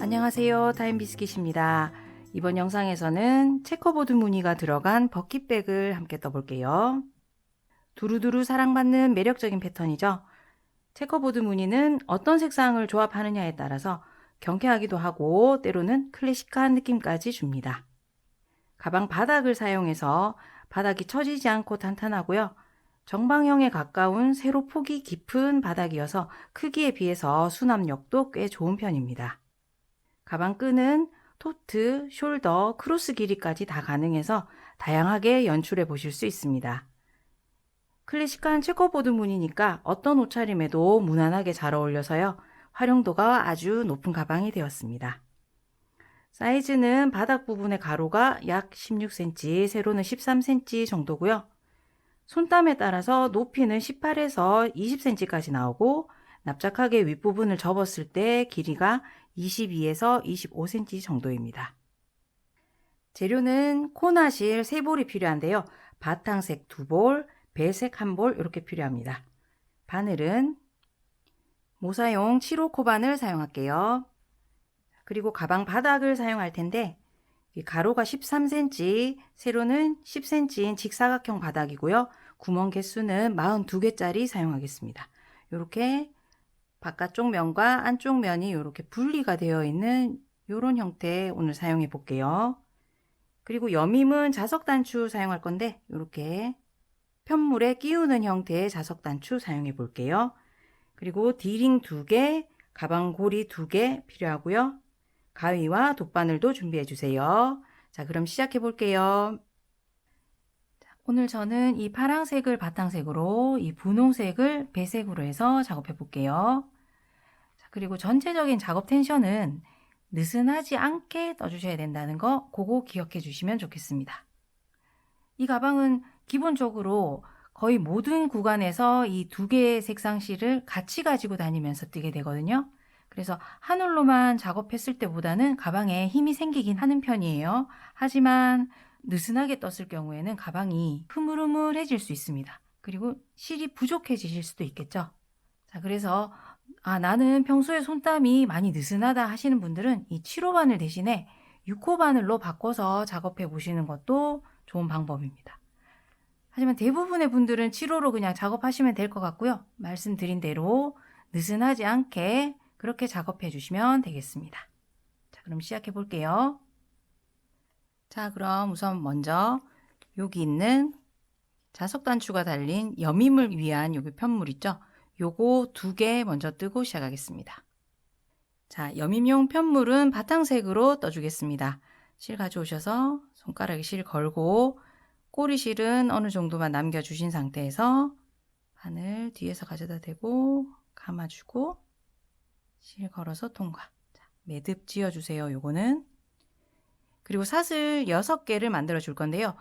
안녕하세요, 타임비스킷입니다. 이번 영상에서는 체커보드 무늬가 들어간 버킷백을 함께 떠볼게요. 두루두루 사랑받는 매력적인 패턴이죠. 체커보드 무늬는 어떤 색상을 조합하느냐에 따라서 경쾌하기도 하고 때로는 클래식한 느낌까지 줍니다. 가방 바닥을 사용해서 바닥이 처지지 않고 탄탄하고요. 정방형에 가까운 세로 폭이 깊은 바닥이어서 크기에 비해서 수납력도 꽤 좋은 편입니다. 가방 끈은 토트, 숄더, 크로스 길이까지 다 가능해서 다양하게 연출해 보실 수 있습니다. 클래식한 체커보드 무늬니까 어떤 옷차림에도 무난하게 잘 어울려서요. 활용도가 아주 높은 가방이 되었습니다. 사이즈는 바닥 부분의 가로가 약 16cm, 세로는 13cm 정도고요. 손땀에 따라서 높이는 18에서 20cm까지 나오고 납작하게 윗부분을 접었을 때 길이가 22에서 25cm 정도입니다. 재료는 코나실 3볼이 필요한데요. 바탕색 2볼, 배색 1볼 이렇게 필요합니다. 바늘은 모사용 7호 코바늘 사용할게요. 그리고 가방 바닥을 사용할 텐데 가로가 13cm, 세로는 10cm인 직사각형 바닥이고요. 구멍 개수는 42개짜리 사용하겠습니다. 이렇게 바깥쪽 면과 안쪽 면이 이렇게 분리가 되어 있는 이런 형태 오늘 사용해 볼게요. 그리고 여밈은 자석 단추 사용할 건데 이렇게 편물에 끼우는 형태의 자석 단추 사용해 볼게요. 그리고 디링 2개, 가방 고리 2개 필요하고요. 가위와 돗바늘도 준비해 주세요. 자, 그럼 시작해 볼게요. 오늘 저는 이 파란색을 바탕색으로 이 분홍색을 배색으로 해서 작업해 볼게요. 자, 그리고 전체적인 작업 텐션은 느슨하지 않게 떠주셔야 된다는 거 그거 기억해 주시면 좋겠습니다. 이 가방은 기본적으로 거의 모든 구간에서 이 2개의 색상실을 같이 가지고 다니면서 뛰게 되거든요. 그래서 한 올로만 작업했을 때보다는 가방에 힘이 생기긴 하는 편이에요. 하지만 느슨하게 떴을 경우에는 가방이 흐물흐물해질 수 있습니다. 그리고 실이 부족해지실 수도 있겠죠. 자, 그래서 나는 평소에 손땀이 많이 느슨하다 하시는 분들은 이 7호 바늘 대신에 6호 바늘로 바꿔서 작업해 보시는 것도 좋은 방법입니다. 하지만 대부분의 분들은 7호로 그냥 작업하시면 될 것 같고요. 말씀드린 대로 느슨하지 않게 그렇게 작업해 주시면 되겠습니다. 자, 그럼 시작해 볼게요. 자, 그럼 우선 먼저 여기 있는 자석 단추가 달린 여밈을 위한 여기 편물 있죠? 요거 2개 먼저 뜨고 시작하겠습니다. 자, 여밈용 편물은 바탕색으로 떠주겠습니다. 실 가져오셔서 손가락에 실 걸고 꼬리 실은 어느 정도만 남겨주신 상태에서 바늘 뒤에서 가져다 대고 감아주고 실 걸어서 통과. 자, 매듭 지어주세요. 요거는. 그리고 사슬 6개를 만들어 줄 건데요.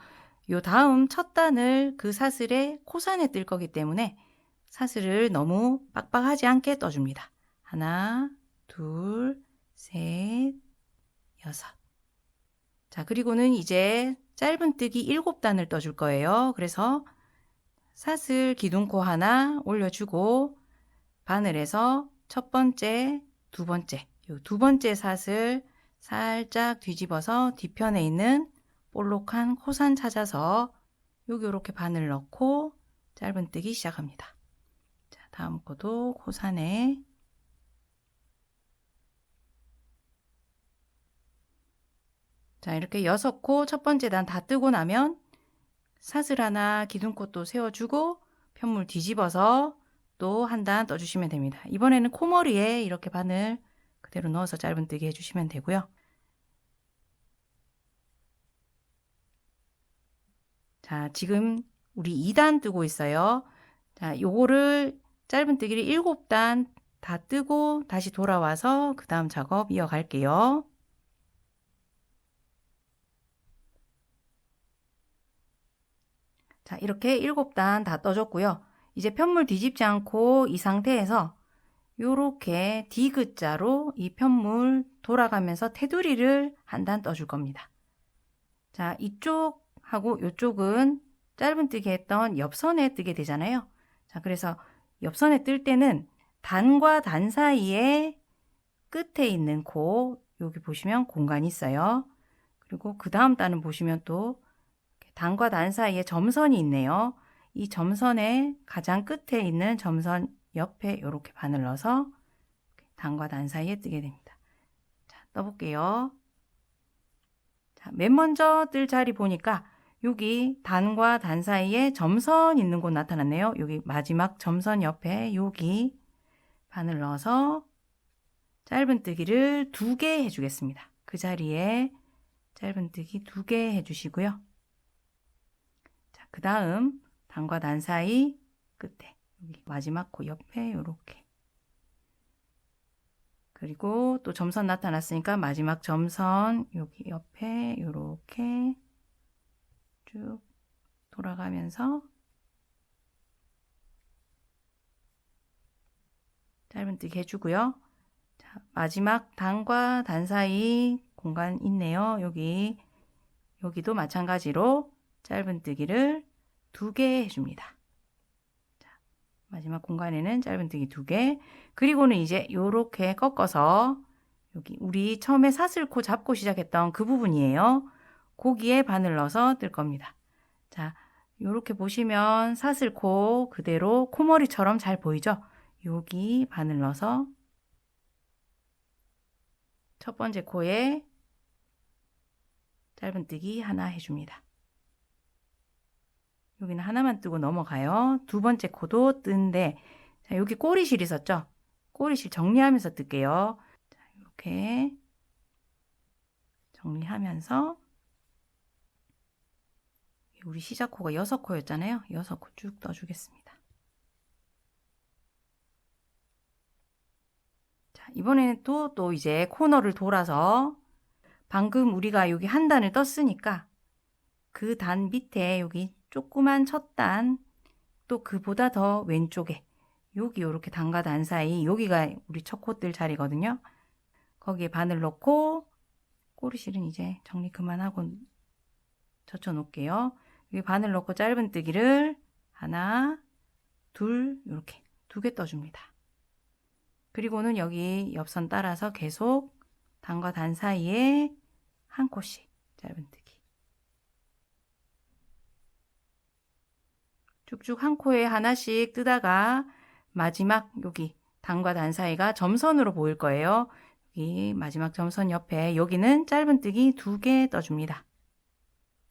요 다음 첫 단을 그 사슬에 코산에 뜰 거기 때문에 사슬을 너무 빡빡하지 않게 떠줍니다. 하나, 둘, 셋, 6. 자, 그리고는 이제 짧은뜨기 7단을 떠줄 거예요. 그래서 사슬 기둥코 하나 올려주고 바늘에서 첫 번째, 두 번째, 요 두 번째 사슬 살짝 뒤집어서 뒤편에 있는 볼록한 코산 찾아서 여기 이렇게 바늘 넣고 짧은뜨기 시작합니다. 자, 다음 거도 코산에 자, 이렇게 6코 첫 번째 단 다 뜨고 나면 사슬 하나 기둥꽃도 세워주고 편물 뒤집어서 또 한 단 떠주시면 됩니다. 이번에는 코머리에 이렇게 바늘 그대로 넣어서 짧은뜨기 해주시면 되고요. 자, 지금 우리 2단 뜨고 있어요. 자, 요거를 짧은뜨기를 7단 다 뜨고 다시 돌아와서 그 다음 작업 이어갈게요. 자, 이렇게 7단 다 떠줬고요. 이제 편물 뒤집지 않고 이 상태에서 요렇게 D자로 이 편물 돌아가면서 테두리를 한 단 떠줄 겁니다. 자, 이쪽하고 이쪽은 짧은뜨기 했던 옆선에 뜨게 되잖아요. 자, 그래서 옆선에 뜰 때는 단과 단 사이에 끝에 있는 코 여기 보시면 공간이 있어요. 그리고 그 다음 단은 보시면 또 단과 단 사이에 점선이 있네요. 이 점선의 가장 끝에 있는 점선 옆에 이렇게 바늘 넣어서 단과 단 사이에 뜨게 됩니다. 자, 떠볼게요. 자, 맨 먼저 뜰 자리 보니까 여기 단과 단 사이에 점선 있는 곳 나타났네요. 여기 마지막 점선 옆에 여기 바늘 넣어서 짧은뜨기를 2개 해주겠습니다. 그 자리에 짧은뜨기 2개 해주시고요. 자, 그 다음 단과 단 사이 끝에 여기 마지막 코 옆에 이렇게, 그리고 또 점선 나타났으니까 마지막 점선 여기 옆에 이렇게 쭉 돌아가면서 짧은뜨기 해주고요. 자, 마지막 단과 단 사이 공간 있네요. 여기도 마찬가지로 짧은뜨기를 2개 해줍니다. 자, 마지막 공간에는 짧은뜨기 2개. 그리고는 이제 요렇게 꺾어서 여기 우리 처음에 사슬코 잡고 시작했던 그 부분이에요. 거기에 바늘 넣어서 뜰 겁니다. 자, 요렇게 보시면 사슬코 그대로 코머리처럼 잘 보이죠? 여기 바늘 넣어서 첫 번째 코에 짧은뜨기 하나 해줍니다. 여기는 하나만 뜨고 넘어가요. 두 번째 코도 뜨는데, 자, 여기 꼬리실 있었죠? 꼬리실 정리하면서 뜰게요. 자, 이렇게 정리하면서 우리 시작 코가 6코였잖아요. 6코 쭉 떠주겠습니다. 자, 이번에는 또 이제 코너를 돌아서 방금 우리가 여기 한 단을 떴으니까 그 단 밑에 여기 조그만 첫 단, 또 그보다 더 왼쪽에 여기 이렇게 단과 단 사이, 여기가 우리 첫 코 뜰 자리거든요. 거기에 바늘 넣고 꼬리실은 이제 정리 그만하고 젖혀 놓을게요. 여기 바늘 넣고 짧은뜨기를 하나, 둘, 이렇게 2개 떠줍니다. 그리고는 여기 옆선 따라서 계속 단과 단 사이에 한 코씩 짧은뜨기. 쭉쭉 한 코에 하나씩 뜨다가 마지막 여기 단과 단 사이가 점선으로 보일 거예요. 여기 마지막 점선 옆에 여기는 짧은뜨기 2개 떠줍니다.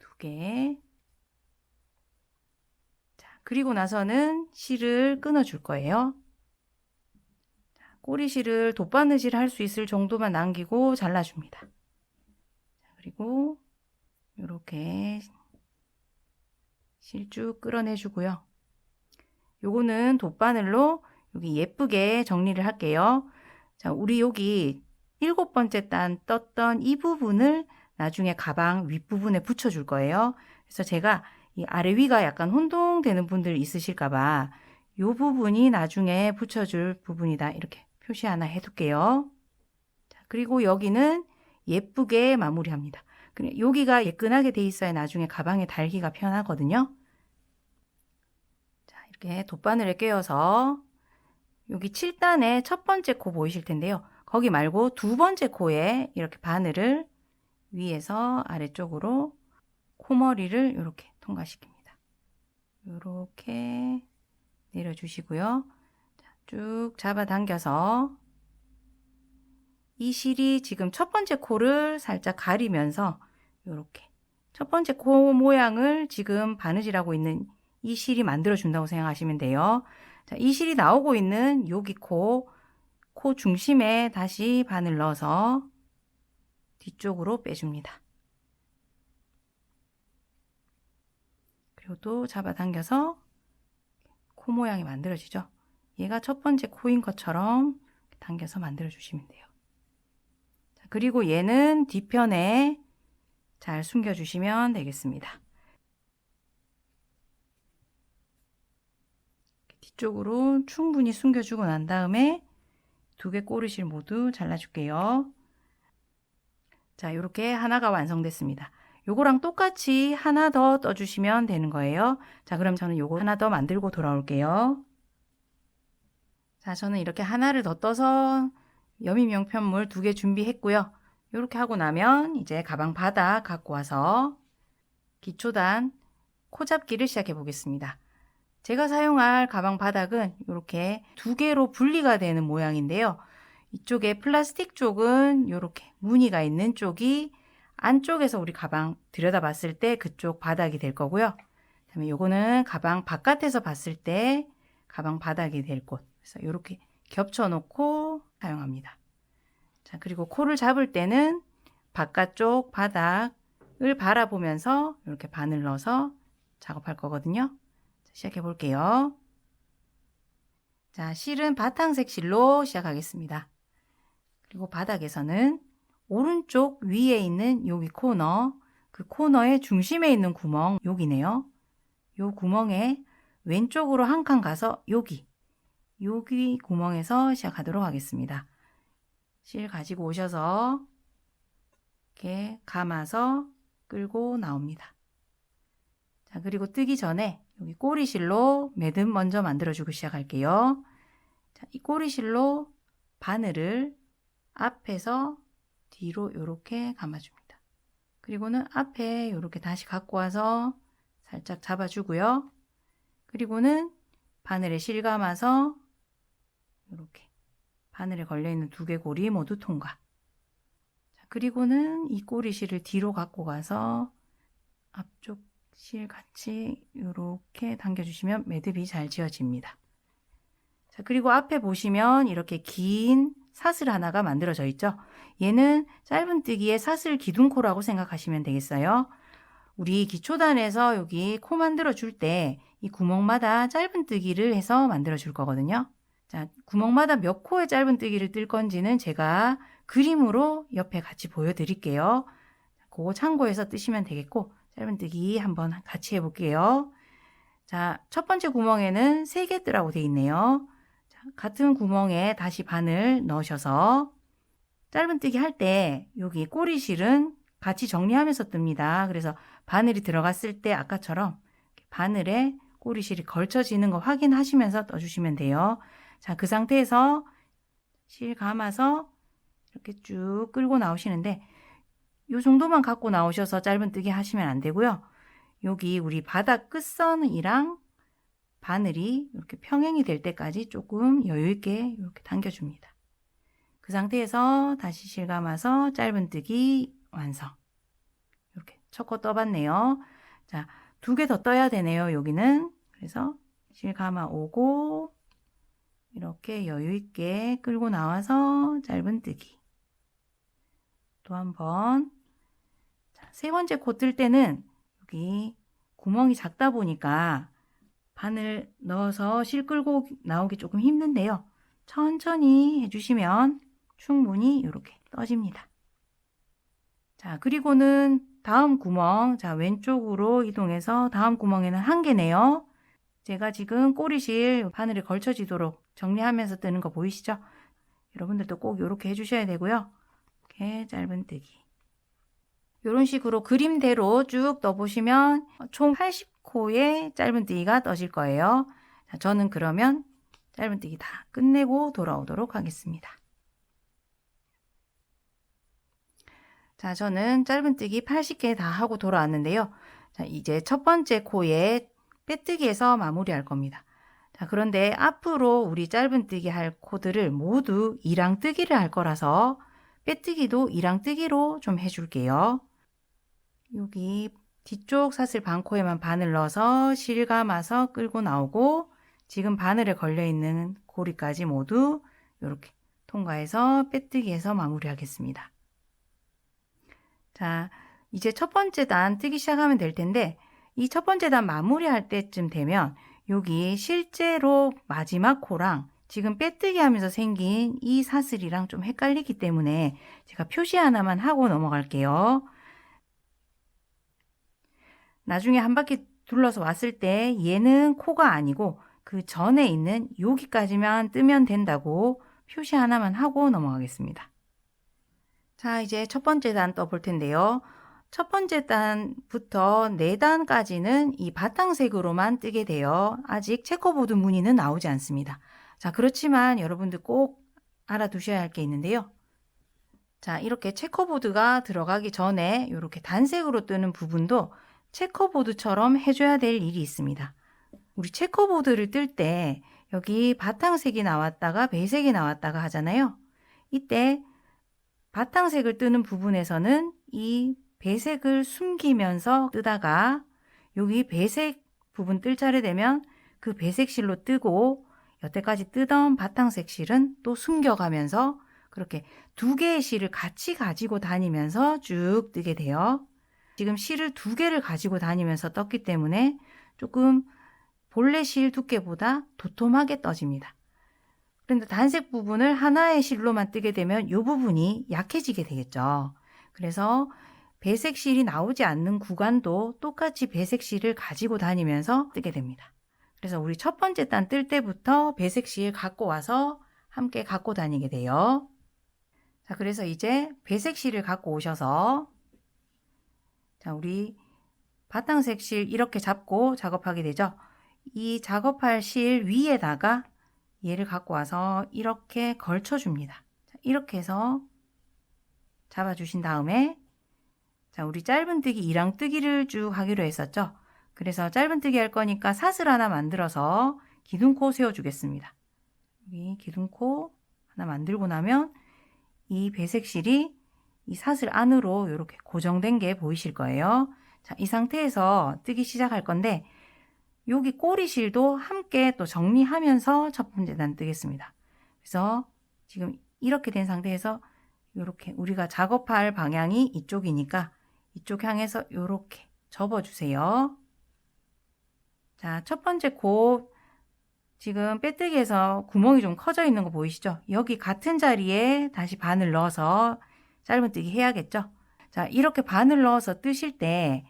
2개. 자, 그리고 나서는 실을 끊어줄 거예요. 자, 꼬리실을 돗바느질 할 수 있을 정도만 남기고 잘라줍니다. 자, 그리고 이렇게 실 쭉 끌어내주고요. 요거는 돗바늘로 여기 예쁘게 정리를 할게요. 자, 우리 여기 7번째 단 떴던 이 부분을 나중에 가방 윗부분에 붙여줄 거예요. 그래서 제가 이 아래 위가 약간 혼동되는 분들 있으실까봐 이 부분이 나중에 붙여줄 부분이다. 이렇게 표시 하나 해둘게요. 자, 그리고 여기는 예쁘게 마무리합니다. 여기가 예끈하게 돼 있어야 나중에 가방에 달기가 편하거든요. 자, 이렇게 돗바늘에 꿰어서 여기 7단의 첫 번째 코 보이실 텐데요. 거기 말고 두 번째 코에 이렇게 바늘을 위에서 아래쪽으로 코머리를 이렇게 통과시킵니다. 이렇게 내려주시고요. 자, 쭉 잡아당겨서 이 실이 지금 첫 번째 코를 살짝 가리면서 이렇게 첫 번째 코 모양을 지금 바느질하고 있는 이 실이 만들어준다고 생각하시면 돼요. 자, 이 실이 나오고 있는 여기 코 중심에 다시 바늘 넣어서 뒤쪽으로 빼줍니다. 그리고 또 잡아당겨서 코 모양이 만들어지죠. 얘가 첫 번째 코인 것처럼 당겨서 만들어주시면 돼요. 자, 그리고 얘는 뒤편에 잘 숨겨주시면 되겠습니다. 뒤쪽으로 충분히 숨겨주고 난 다음에 2개 꼬리실 모두 잘라줄게요. 자, 이렇게 하나가 완성됐습니다. 요거랑 똑같이 하나 더 떠주시면 되는 거예요. 자, 그럼 저는 요거 하나 더 만들고 돌아올게요. 자, 저는 이렇게 하나를 더 떠서 여미 명편물 2개 준비했고요. 이렇게 하고 나면 이제 가방 바닥 갖고 와서 기초단 코잡기를 시작해 보겠습니다. 제가 사용할 가방 바닥은 이렇게 두 개로 분리가 되는 모양인데요. 이쪽에 플라스틱 쪽은 이렇게 무늬가 있는 쪽이 안쪽에서 우리 가방 들여다봤을 때 그쪽 바닥이 될 거고요. 그다음에 요거는 가방 바깥에서 봤을 때 가방 바닥이 될 곳. 그래서 이렇게 겹쳐 놓고 사용합니다. 자, 그리고 코를 잡을 때는 바깥쪽 바닥을 바라보면서 이렇게 바늘 넣어서 작업할 거거든요. 자, 시작해 볼게요. 자, 실은 바탕색 실로 시작하겠습니다. 그리고 바닥에서는 오른쪽 위에 있는 여기 코너, 그 코너의 중심에 있는 구멍, 여기네요. 요 구멍에 왼쪽으로 한 칸 가서 여기 구멍에서 시작하도록 하겠습니다. 실 가지고 오셔서 이렇게 감아서 끌고 나옵니다. 자, 그리고 뜨기 전에 여기 꼬리실로 매듭 먼저 만들어주고 시작할게요. 자, 이 꼬리실로 바늘을 앞에서 뒤로 이렇게 감아줍니다. 그리고는 앞에 이렇게 다시 갖고 와서 살짝 잡아주고요. 그리고는 바늘에 실 감아서 이렇게 바늘에 걸려있는 두개골이 모두 통과. 자, 그리고는 이 꼬리실을 뒤로 갖고 가서 앞쪽 실 같이 이렇게 당겨주시면 매듭이 잘 지어집니다. 자, 그리고 앞에 보시면 이렇게 긴 사슬 하나가 만들어져 있죠. 얘는 짧은뜨기의 사슬 기둥코라고 생각하시면 되겠어요. 우리 기초단에서 여기 코 만들어 줄 때 이 구멍마다 짧은뜨기를 해서 만들어 줄 거거든요. 자, 구멍마다 몇 코의 짧은뜨기를 뜰 건지는 제가 그림으로 옆에 같이 보여드릴게요. 그거 참고해서 뜨시면 되겠고, 짧은뜨기 한번 같이 해볼게요. 자, 첫 번째 구멍에는 3개 뜨라고 되어 있네요. 자, 같은 구멍에 다시 바늘 넣으셔서 짧은뜨기 할 때 여기 꼬리실은 같이 정리하면서 뜹니다. 그래서 바늘이 들어갔을 때 아까처럼 바늘에 꼬리실이 걸쳐지는 거 확인하시면서 떠주시면 돼요. 자, 그 상태에서 실 감아서 이렇게 쭉 끌고 나오시는데 이 정도만 갖고 나오셔서 짧은뜨기 하시면 안 되고요. 여기 우리 바닥 끝선이랑 바늘이 이렇게 평행이 될 때까지 조금 여유 있게 이렇게 당겨줍니다. 그 상태에서 다시 실 감아서 짧은뜨기 완성. 이렇게 첫 코 떠봤네요. 자, 2개 더 떠야 되네요. 여기는. 그래서 실 감아 오고 이렇게 여유 있게 끌고 나와서 짧은뜨기. 또 한 번. 자, 3번째 코 뜰 때는 여기 구멍이 작다 보니까 바늘 넣어서 실 끌고 나오기 조금 힘든데요. 천천히 해주시면 충분히 이렇게 떠집니다. 자, 그리고는 다음 구멍, 자, 왼쪽으로 이동해서 다음 구멍에는 1개네요. 제가 지금 꼬리실 바늘에 걸쳐지도록 정리하면서 뜨는 거 보이시죠? 여러분들도 꼭 이렇게 해주셔야 되고요. 이렇게 짧은뜨기. 이런 식으로 그림대로 쭉 떠보시면 총 80코의 짧은뜨기가 떠질 거예요. 자, 저는 그러면 짧은뜨기 다 끝내고 돌아오도록 하겠습니다. 자, 저는 짧은뜨기 80개 다 하고 돌아왔는데요. 자, 이제 첫 번째 코에 빼뜨기해서 마무리할 겁니다. 자, 그런데 앞으로 우리 짧은뜨기 할 코들을 모두 이랑뜨기를 할 거라서 빼뜨기도 이랑뜨기로 좀 해줄게요. 여기 뒤쪽 사슬 반코에만 바늘 넣어서 실 감아서 끌고 나오고 지금 바늘에 걸려있는 고리까지 모두 이렇게 통과해서 빼뜨기해서 마무리하겠습니다. 자, 이제 첫 번째 단 뜨기 시작하면 될 텐데 이 첫 번째 단 마무리할 때쯤 되면 여기 실제로 마지막 코랑 지금 빼뜨기 하면서 생긴 이 사슬이랑 좀 헷갈리기 때문에 제가 표시 하나만 하고 넘어갈게요. 나중에 한 바퀴 둘러서 왔을 때 얘는 코가 아니고 그 전에 있는 여기까지만 뜨면 된다고 표시 하나만 하고 넘어가겠습니다. 자, 이제 첫 번째 단 떠볼 텐데요. 첫 번째 단부터 4단까지는 이 바탕색으로만 뜨게 돼요. 아직 체커보드 무늬는 나오지 않습니다. 자, 그렇지만 여러분들 꼭 알아두셔야 할 게 있는데요. 자, 이렇게 체커보드가 들어가기 전에 이렇게 단색으로 뜨는 부분도 체커보드처럼 해줘야 될 일이 있습니다. 우리 체커보드를 뜰 때 여기 바탕색이 나왔다가 배색이 나왔다가 하잖아요. 이때 바탕색을 뜨는 부분에서는 이 배색을 숨기면서 뜨다가 여기 배색 부분 뜰 차례 되면 그 배색 실로 뜨고 여태까지 뜨던 바탕색 실은 또 숨겨가면서 그렇게 두 개의 실을 같이 가지고 다니면서 쭉 뜨게 돼요. 지금 실을 두 개를 가지고 다니면서 떴기 때문에 조금 본래 실 두께보다 도톰하게 떠집니다. 그런데 단색 부분을 하나의 실로만 뜨게 되면 이 부분이 약해지게 되겠죠. 그래서 배색 실이 나오지 않는 구간도 똑같이 배색 실을 가지고 다니면서 뜨게 됩니다. 그래서 우리 첫 번째 단 뜰 때부터 배색 실 갖고 와서 함께 갖고 다니게 돼요. 자, 그래서 이제 배색 실을 갖고 오셔서 자, 우리 바탕색 실 이렇게 잡고 작업하게 되죠. 이 작업할 실 위에다가 얘를 갖고 와서 이렇게 걸쳐줍니다. 자, 이렇게 해서 잡아주신 다음에 자, 우리 짧은뜨기, 이랑뜨기를 쭉 하기로 했었죠. 그래서 짧은뜨기 할 거니까 사슬 하나 만들어서 기둥코 세워주겠습니다. 여기 기둥코 하나 만들고 나면 이 배색실이 이 사슬 안으로 이렇게 고정된 게 보이실 거예요. 자, 이 상태에서 뜨기 시작할 건데 여기 꼬리실도 함께 또 정리하면서 첫 번째 단 뜨겠습니다. 그래서 지금 이렇게 된 상태에서 이렇게 우리가 작업할 방향이 이쪽이니까 이쪽 향해서 이렇게 접어주세요. 자, 첫 번째 코 지금 빼뜨기에서 구멍이 좀 커져 있는 거 보이시죠? 여기 같은 자리에 다시 바늘 넣어서 짧은뜨기 해야겠죠? 자, 이렇게 바늘 넣어서 뜨실 때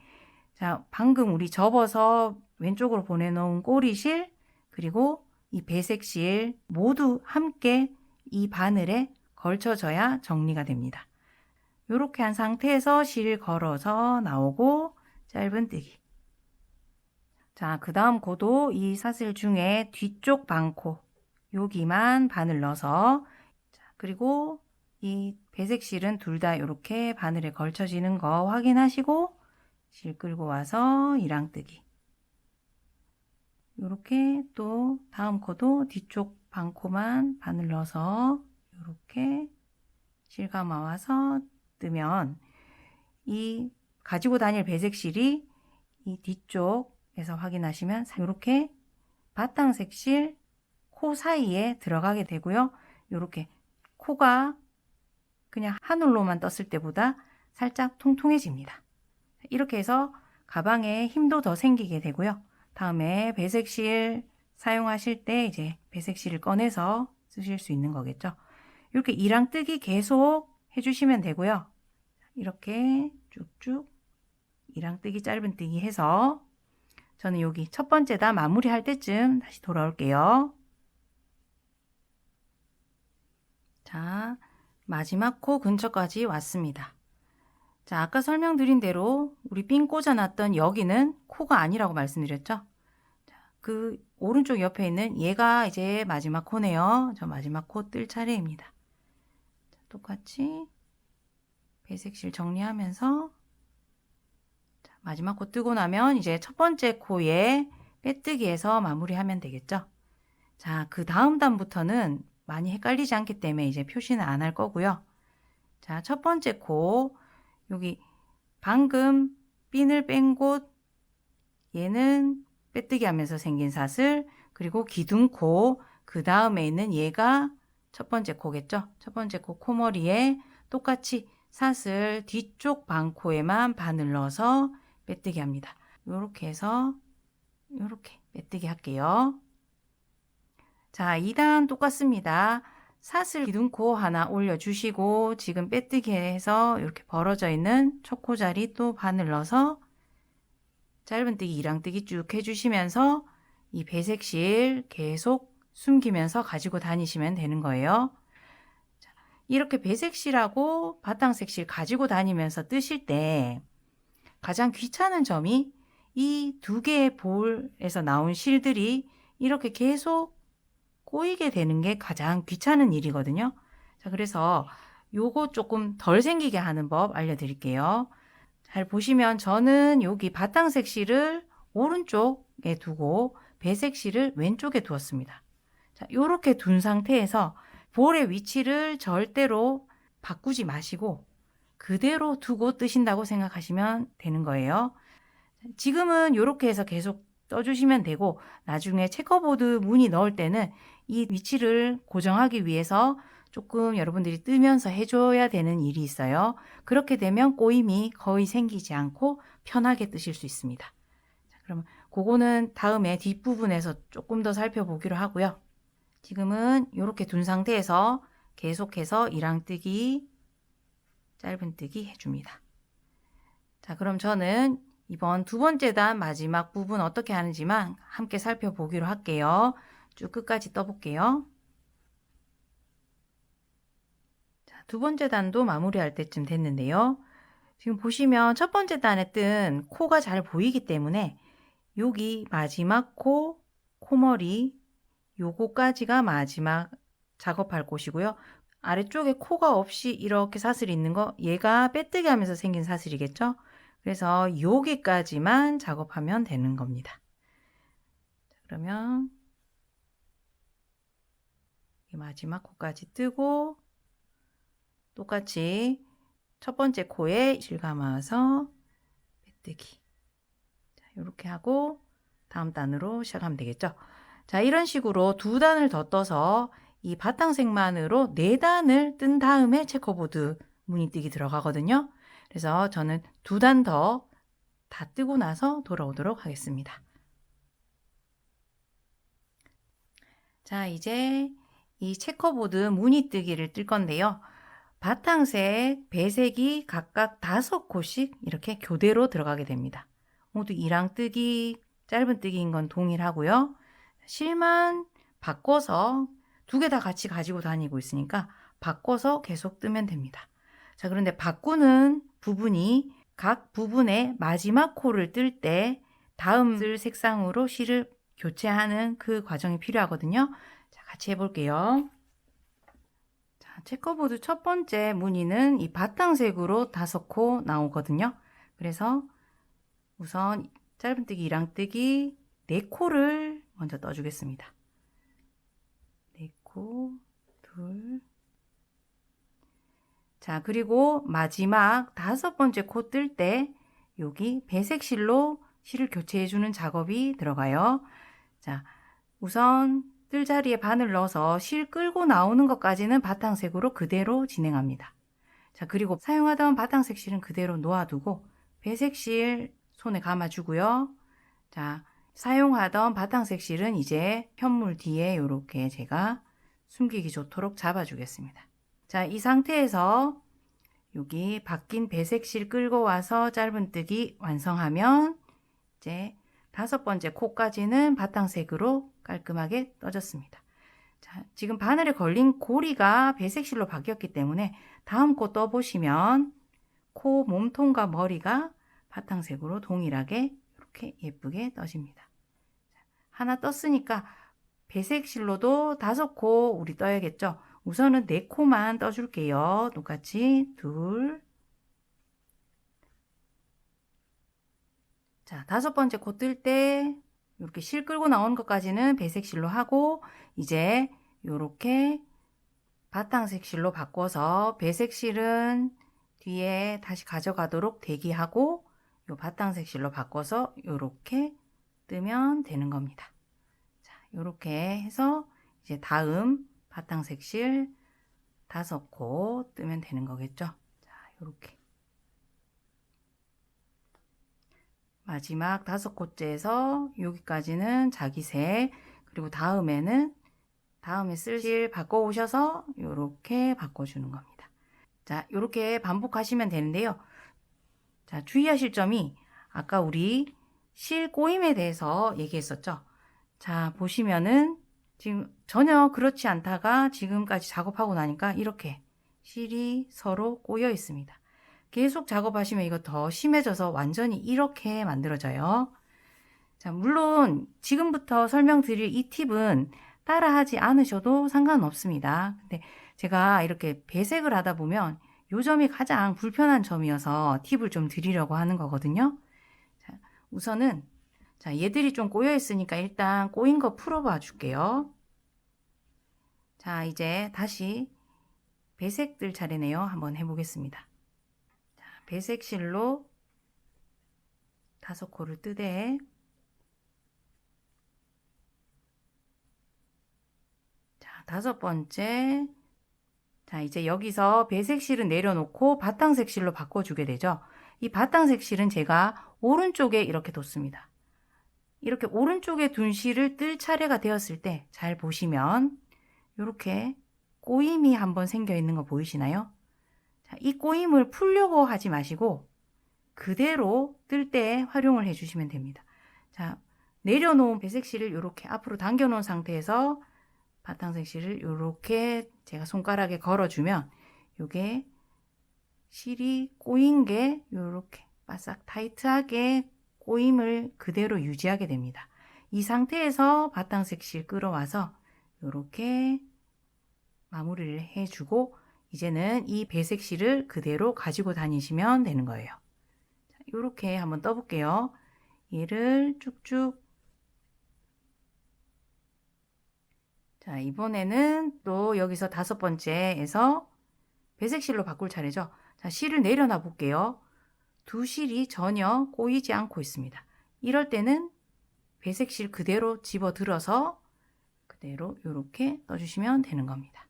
자, 방금 우리 접어서 왼쪽으로 보내놓은 꼬리실 그리고 이 배색실 모두 함께 이 바늘에 걸쳐져야 정리가 됩니다. 이렇게 한 상태에서 실 걸어서 나오고 짧은뜨기. 자, 그 다음 코도 이 사슬 중에 뒤쪽 반코 여기만 바늘 넣어서 자, 그리고 이 배색실은 둘 다 이렇게 바늘에 걸쳐지는 거 확인하시고 실 끌고 와서 이랑뜨기. 이렇게 또 다음 코도 뒤쪽 반코만 바늘 넣어서 이렇게 실 감아 와서 뜨면 이 가지고 다닐 배색실이 이 뒤쪽에서 확인하시면 이렇게 바탕색 실 코 사이에 들어가게 되고요. 이렇게 코가 그냥 하늘로만 떴을 때보다 살짝 통통해집니다. 이렇게 해서 가방에 힘도 더 생기게 되고요. 다음에 배색실 사용하실 때 이제 배색실을 꺼내서 쓰실 수 있는 거겠죠. 이렇게 이랑뜨기 계속 해주시면 되고요. 이렇게 쭉쭉 이랑뜨기 짧은뜨기 해서 저는 여기 첫 번째다 마무리할 때쯤 다시 돌아올게요. 자, 마지막 코 근처까지 왔습니다. 자, 아까 설명드린 대로 우리 핀 꽂아놨던 여기는 코가 아니라고 말씀드렸죠. 자, 그 오른쪽 옆에 있는 얘가 이제 마지막 코네요. 저 마지막 코 뜰 차례입니다. 자, 똑같이 배색실 정리하면서 자, 마지막 코 뜨고 나면 이제 첫 번째 코에 빼뜨기해서 마무리하면 되겠죠. 자, 그 다음 단부터는 많이 헷갈리지 않기 때문에 이제 표시는 안 할 거고요. 자, 첫 번째 코 여기 방금 핀을 뺀 곳 얘는 빼뜨기 하면서 생긴 사슬 그리고 기둥코 그 다음에 있는 얘가 첫 번째 코겠죠. 첫 번째 코 코머리에 똑같이 사슬 뒤쪽 반코에만 바늘 넣어서 빼뜨기 합니다. 이렇게 해서 이렇게 빼뜨기 할게요. 자, 2단 똑같습니다. 사슬 기둥코 하나 올려주시고 지금 빼뜨기 해서 이렇게 벌어져 있는 첫 코 자리 또 바늘 넣어서 짧은뜨기 이랑뜨기 쭉 해주시면서 이 배색실 계속 숨기면서 가지고 다니시면 되는 거예요. 자, 이렇게 배색실하고 바탕색실 가지고 다니면서 뜨실 때 가장 귀찮은 점이 이 두 개의 볼에서 나온 실들이 이렇게 계속 꼬이게 되는 게 가장 귀찮은 일이거든요. 자, 그래서 요거 조금 덜 생기게 하는 법 알려드릴게요. 잘 보시면 저는 여기 바탕색 실을 오른쪽에 두고 배색 실을 왼쪽에 두었습니다. 자, 요렇게 둔 상태에서 볼의 위치를 절대로 바꾸지 마시고 그대로 두고 뜨신다고 생각하시면 되는 거예요. 지금은 이렇게 해서 계속 떠주시면 되고 나중에 체커보드 무늬 넣을 때는 이 위치를 고정하기 위해서 조금 여러분들이 뜨면서 해줘야 되는 일이 있어요. 그렇게 되면 꼬임이 거의 생기지 않고 편하게 뜨실 수 있습니다. 자, 그러면 그거는 다음에 뒷부분에서 조금 더 살펴보기로 하고요. 지금은 이렇게 둔 상태에서 계속해서 이랑뜨기, 짧은뜨기 해줍니다. 자, 그럼 저는 이번 두 번째 단 마지막 부분 어떻게 하는지만 함께 살펴보기로 할게요. 쭉 끝까지 떠볼게요. 자, 두 번째 단도 마무리할 때쯤 됐는데요. 지금 보시면 첫 번째 단에 뜬 코가 잘 보이기 때문에 여기 마지막 코, 코머리 요거까지가 마지막 작업할 곳이고요. 아래쪽에 코가 없이 이렇게 사슬이 있는 거 얘가 빼뜨기 하면서 생긴 사슬이겠죠? 그래서 여기까지만 작업하면 되는 겁니다. 그러면 마지막 코까지 뜨고 똑같이 첫 번째 코에 실감아서 빼뜨기. 자, 이렇게 하고 다음 단으로 시작하면 되겠죠? 자, 이런 식으로 두 단을 더 떠서 이 바탕색만으로 네 단을 뜬 다음에 체커보드 무늬뜨기 들어가거든요. 그래서 저는 두 단 더 다 뜨고 나서 돌아오도록 하겠습니다. 자, 이제 이 체커보드 무늬뜨기를 뜰 건데요. 바탕색, 배색이 각각 5코씩 이렇게 교대로 들어가게 됩니다. 모두 이랑뜨기, 짧은뜨기인 건 동일하고요. 실만 바꿔서 두 개 다 같이 가지고 다니고 있으니까 바꿔서 계속 뜨면 됩니다. 자, 그런데 바꾸는 부분이 각 부분의 마지막 코를 뜰 때 다음 쓸 색상으로 실을 교체하는 그 과정이 필요하거든요. 자, 같이 해볼게요. 자, 체커보드 첫 번째 무늬는 이 바탕색으로 5코 나오거든요. 그래서 우선 짧은뜨기, 이랑뜨기 4코를 먼저 떠주겠습니다. 4코, 둘. 자, 그리고 마지막 5번째 코 뜰 때 여기 배색 실로 실을 교체해 주는 작업이 들어가요. 자, 우선 뜰 자리에 바늘 넣어서 실 끌고 나오는 것까지는 바탕색으로 그대로 진행합니다. 자, 그리고 사용하던 바탕색 실은 그대로 놓아두고 배색 실 손에 감아주고요. 자, 사용하던 바탕색 실은 이제 편물 뒤에 이렇게 제가 숨기기 좋도록 잡아주겠습니다. 자, 이 상태에서 여기 바뀐 배색 실 끌고 와서 짧은뜨기 완성하면 이제 5번째 코까지는 바탕색으로 깔끔하게 떠졌습니다. 자, 지금 바늘에 걸린 고리가 배색 실로 바뀌었기 때문에 다음 코 떠보시면 코 몸통과 머리가 바탕색으로 동일하게 이렇게 예쁘게 떠집니다. 하나 떴으니까 배색 실로도 5코 우리 떠야겠죠? 우선은 4코만 떠줄게요. 똑같이 둘. 자, 5번째 코 뜰 때 이렇게 실 끌고 나오는 것까지는 배색 실로 하고 이제 이렇게 바탕색 실로 바꿔서 배색 실은 뒤에 다시 가져가도록 대기하고 요 바탕색 실로 바꿔서 이렇게 뜨면 되는 겁니다. 자, 이렇게 해서 이제 다음 바탕색 실 5코 뜨면 되는 거겠죠. 자, 이렇게 마지막 5코째에서 여기까지는 자기색, 그리고 다음에는 다음에 쓸 실 바꿔 오셔서 이렇게 바꿔주는 겁니다. 자, 이렇게 반복하시면 되는데요. 자, 주의하실 점이 아까 우리 실 꼬임에 대해서 얘기했었죠. 자, 보시면은 지금 전혀 그렇지 않다가 지금까지 작업하고 나니까 이렇게 실이 서로 꼬여 있습니다. 계속 작업하시면 이거 더 심해져서 완전히 이렇게 만들어져요. 자, 물론 지금부터 설명드릴 이 팁은 따라하지 않으셔도 상관없습니다. 근데 제가 이렇게 배색을 하다 보면 요 점이 가장 불편한 점이어서 팁을 좀 드리려고 하는 거거든요. 자, 우선은 자, 얘들이 좀 꼬여 있으니까 일단 꼬인 거 풀어봐 줄게요. 자, 이제 다시 배색들 차례네요. 한번 해보겠습니다. 자, 배색실로 5코를 뜨되 자, 5번째 자, 이제 여기서 배색실은 내려놓고 바탕색실로 바꿔주게 되죠. 이 바탕색실은 제가 오른쪽에 이렇게 뒀습니다. 이렇게 오른쪽에 둔 실을 뜰 차례가 되었을 때 잘 보시면 이렇게 꼬임이 한번 생겨 있는 거 보이시나요? 자, 이 꼬임을 풀려고 하지 마시고 그대로 뜰 때 활용을 해주시면 됩니다. 자, 내려놓은 배색실을 이렇게 앞으로 당겨 놓은 상태에서 바탕색실을 이렇게 제가 손가락에 걸어주면 이게 실이 꼬인 게 이렇게 바싹 타이트하게 꼬임을 그대로 유지하게 됩니다. 이 상태에서 바탕색실 끌어와서 이렇게 마무리를 해주고 이제는 이 배색실을 그대로 가지고 다니시면 되는 거예요. 이렇게 한번 떠볼게요. 얘를 쭉쭉 자, 이번에는 또 여기서 5번째에서 배색실로 바꿀 차례죠. 자, 실을 내려놔 볼게요. 두 실이 전혀 꼬이지 않고 있습니다. 이럴 때는 배색실 그대로 집어들어서 그대로 이렇게 떠주시면 되는 겁니다.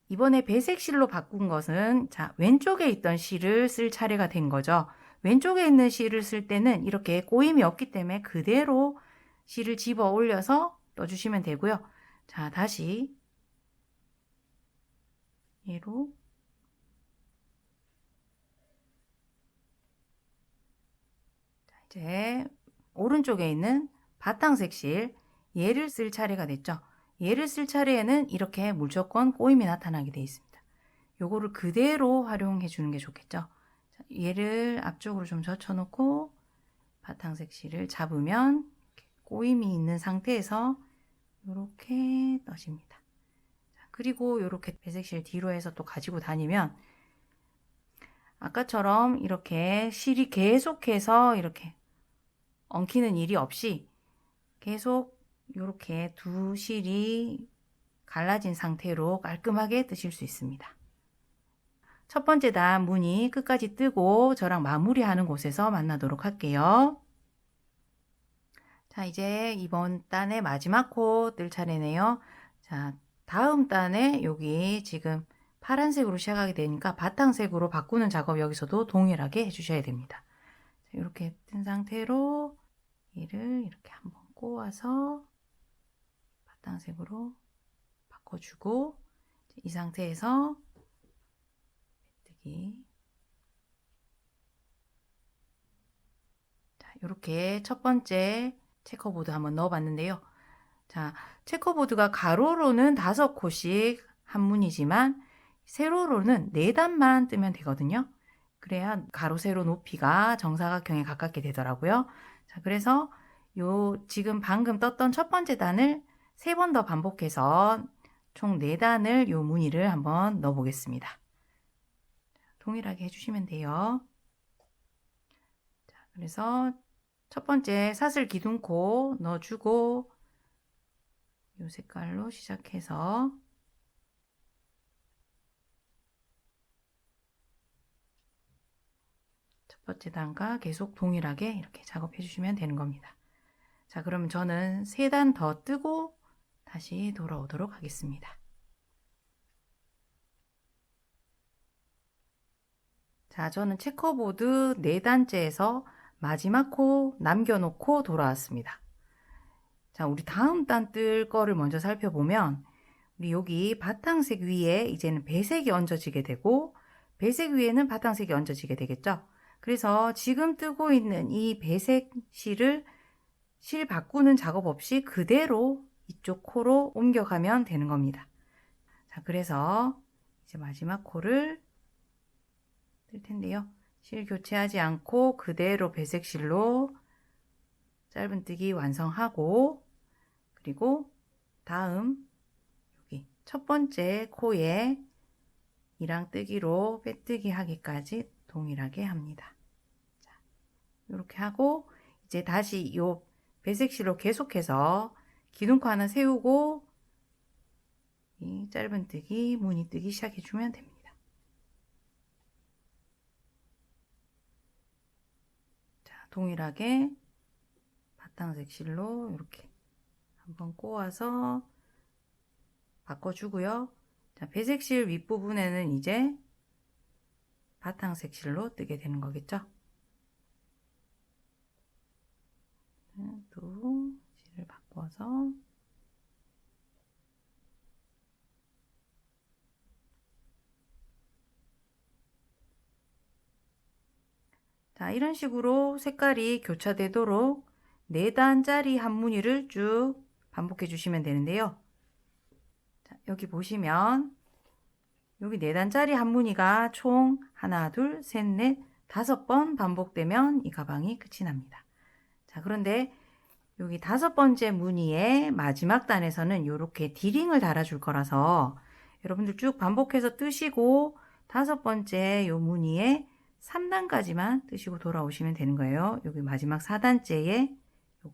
이번에 배색실로 바꾼 것은 자, 왼쪽에 있던 실을 쓸 차례가 된 거죠. 왼쪽에 있는 실을 쓸 때는 이렇게 꼬임이 없기 때문에 그대로 실을 집어 올려서 떠주시면 되고요. 자, 다시 얘로 자, 이제 오른쪽에 있는 바탕색 실 얘를 쓸 차례가 됐죠. 얘를 쓸 차례에는 이렇게 무조건 꼬임이 나타나게 되어 있습니다. 요거를 그대로 활용해 주는 게 좋겠죠. 자, 얘를 앞쪽으로 좀 젖혀 놓고 바탕색 실을 잡으면 꼬임이 있는 상태에서 이렇게 떠집니다. 자, 그리고 이렇게 배색실 뒤로 해서 또 가지고 다니면 아까처럼 이렇게 실이 계속해서 이렇게 엉키는 일이 없이 계속 이렇게 두 실이 갈라진 상태로 깔끔하게 뜨실 수 있습니다. 첫 번째 단 무늬 끝까지 뜨고 저랑 마무리하는 곳에서 만나도록 할게요. 자, 이제 이번 단의 마지막 코 뜰 차례네요. 자, 다음 단에 여기 지금 파란색으로 시작하게 되니까 바탕색으로 바꾸는 작업 여기서도 동일하게 해주셔야 됩니다. 자, 이렇게 뜬 상태로 얘를 이렇게 한번 꼬아서 바탕색으로 바꿔주고 이 상태에서 메뜨기 자, 이렇게 첫 번째 체커보드 한번 넣어봤는데요. 자, 체커보드가 가로로는 5코씩 한 문이지만 세로로는 4단만 뜨면 되거든요. 그래야 가로 세로 높이가 정사각형에 가깝게 되더라고요. 자, 그래서 요 지금 방금 떴던 첫 번째 단을 3번 더 반복해서 총 4단을 요 무늬를 한번 넣어 보겠습니다. 동일하게 해주시면 돼요. 자, 그래서 첫 번째 사슬 기둥코 넣어주고 요 색깔로 시작해서 첫 번째 단과 계속 동일하게 이렇게 작업해 주시면 되는 겁니다. 자, 그러면 저는 3단 더 뜨고 다시 돌아오도록 하겠습니다. 자, 저는 체커보드 4단째에서 마지막 코 남겨놓고 돌아왔습니다. 자, 우리 다음 단 뜰 거를 먼저 살펴보면 우리 여기 바탕색 위에 이제는 배색이 얹어지게 되고 배색 위에는 바탕색이 얹어지게 되겠죠. 그래서 지금 뜨고 있는 이 배색 실을 실 바꾸는 작업 없이 그대로 이쪽 코로 옮겨가면 되는 겁니다. 자, 그래서 이제 마지막 코를 뜰 텐데요. 실 교체하지 않고 그대로 배색 실로 짧은뜨기 완성하고 그리고 다음 여기 첫 번째 코에 이랑 뜨기로 빼뜨기 하기까지 동일하게 합니다. 자, 이렇게 하고 이제 다시 요 배색실로 계속해서 기둥코 하나 세우고 이 짧은뜨기, 무늬뜨기 시작해 주면 됩니다. 자, 동일하게 바탕색 실로 이렇게 한번 꼬아서 바꿔주고요. 자, 배색실 윗부분에는 이제 바탕색 실로 뜨게 되는 거겠죠. 또 실을 바꿔서 자, 이런 식으로 색깔이 교차되도록 4단짜리 한 무늬를 쭉 반복해 주시면 되는데요. 자, 여기 보시면 여기 4단짜리 한 무늬가 총 하나, 둘, 셋, 넷, 5번 반복되면 이 가방이 끝이 납니다. 자, 그런데 여기 5번째 무늬의 마지막 단에서는 이렇게 디링을 달아줄 거라서 여러분들 쭉 반복해서 뜨시고 5번째 요 무늬에 3단까지만 뜨시고 돌아오시면 되는 거예요. 여기 마지막 4단째에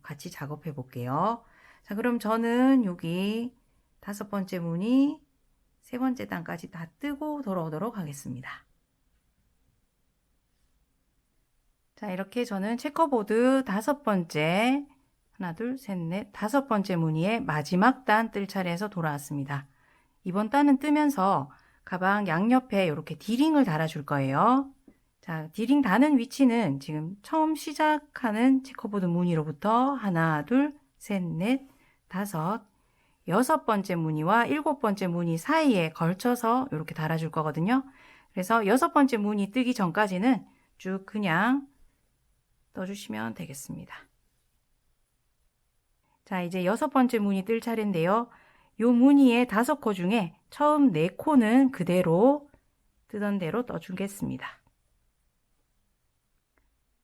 같이 작업해 볼게요. 자, 그럼 저는 여기 5번째 무늬 3번째 단까지 다 뜨고 돌아오도록 하겠습니다. 자, 이렇게 저는 체커보드 5번째 하나, 둘, 셋, 넷, 5번째 무늬의 마지막 단 뜰 차례에서 돌아왔습니다. 이번 단은 뜨면서 가방 양옆에 이렇게 디링을 달아줄 거예요. 자, 디링 다는 위치는 지금 처음 시작하는 체커보드 무늬로부터 하나, 둘, 셋, 넷, 5, 6번째 무늬와 7번째 무늬 사이에 걸쳐서 이렇게 달아줄 거거든요. 그래서 6번째 무늬 뜨기 전까지는 쭉 그냥 떠주시면 되겠습니다. 자, 이제 6번째 무늬 뜰 차례인데요. 요 무늬의 5코 중에 처음 4코는 그대로 뜨던 대로 떠주겠습니다.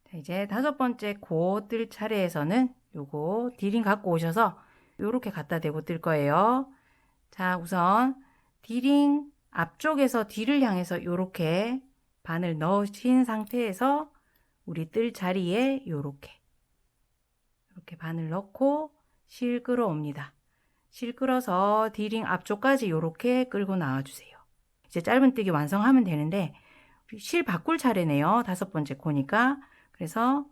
자, 이제 5번째 코 뜰 차례에서는 요거 디링 갖고 오셔서 요렇게 갖다 대고 뜰 거예요. 자, 우선 디링 앞쪽에서 뒤를 향해서 요렇게 바늘 넣으신 상태에서 우리 뜰 자리에 요렇게 이렇게 바늘 넣고 실 끌어옵니다. 실 끌어서 디링 앞쪽까지 이렇게 끌고 나와주세요. 이제 짧은뜨기 완성하면 되는데 실 바꿀 차례네요. 5번째 코니까. 그래서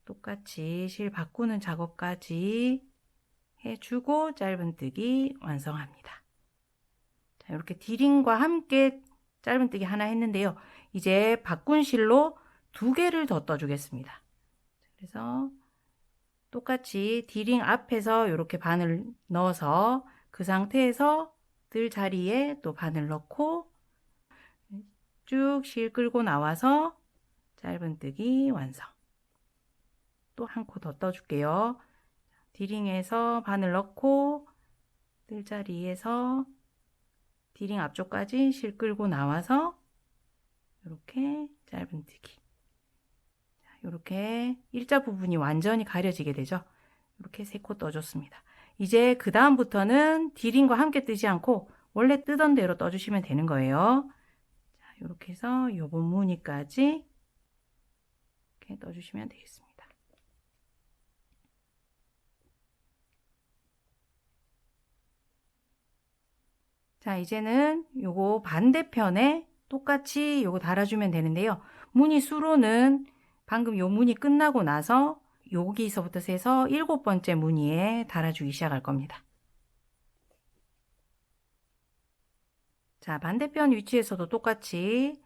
똑같이 실 바꾸는 작업까지 해주고 짧은뜨기 완성합니다. 자, 이렇게 디링과 함께 짧은뜨기 하나 했는데요. 이제 바꾼 실로 2개를 더 떠주겠습니다. 그래서 똑같이 디링 앞에서 이렇게 바늘 넣어서 그 상태에서 뜰 자리에 또 바늘 넣고 쭉 실 끌고 나와서 짧은뜨기 완성. 또 한 코 더 떠줄게요. 디링에서 바늘 넣고 뜰 자리에서 디링 앞쪽까지 실 끌고 나와서 이렇게 짧은뜨기. 이렇게 일자 부분이 완전히 가려지게 되죠. 이렇게 3코 떠줬습니다. 이제 그 다음부터는 디링과 함께 뜨지 않고 원래 뜨던 대로 떠주시면 되는 거예요. 자, 이렇게 해서 요번 무늬까지 이렇게 떠주시면 되겠습니다. 자, 이제는 요거 반대편에 똑같이 요거 달아주면 되는데요. 무늬 수로는 방금 요 무늬 끝나고 나서 여기서부터 세서 7번째 무늬에 달아주기 시작할 겁니다. 자, 반대편 위치에서도 똑같이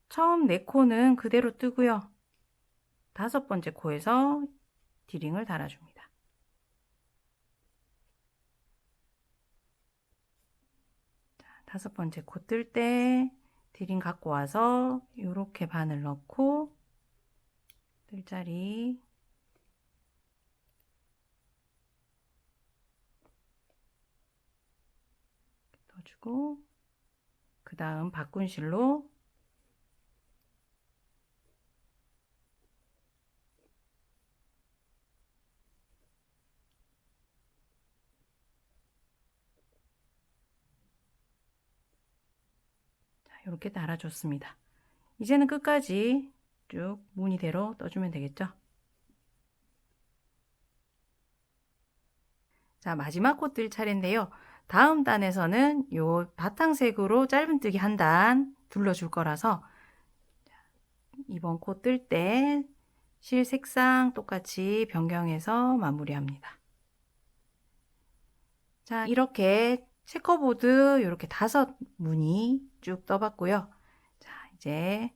처음 4코는 그대로 뜨고요. 5번째 코에서 디링을 달아줍니다. 자, 5번째 코 뜰 때 디링 갖고 와서 이렇게 바늘 넣고 뜰자리 넣어주고 그 다음 바꾼 실로 이렇게 달아줬습니다. 이제는 끝까지 쭉 무늬대로 떠주면 되겠죠. 자, 마지막 코 뜰 차례인데요. 다음 단에서는 요 바탕색으로 짧은뜨기 한 단 둘러줄 거라서 이번 코 뜰 때 실 색상 똑같이 변경해서 마무리합니다. 자, 이렇게 체커보드 이렇게 5무늬 쭉 떠봤고요. 자, 이제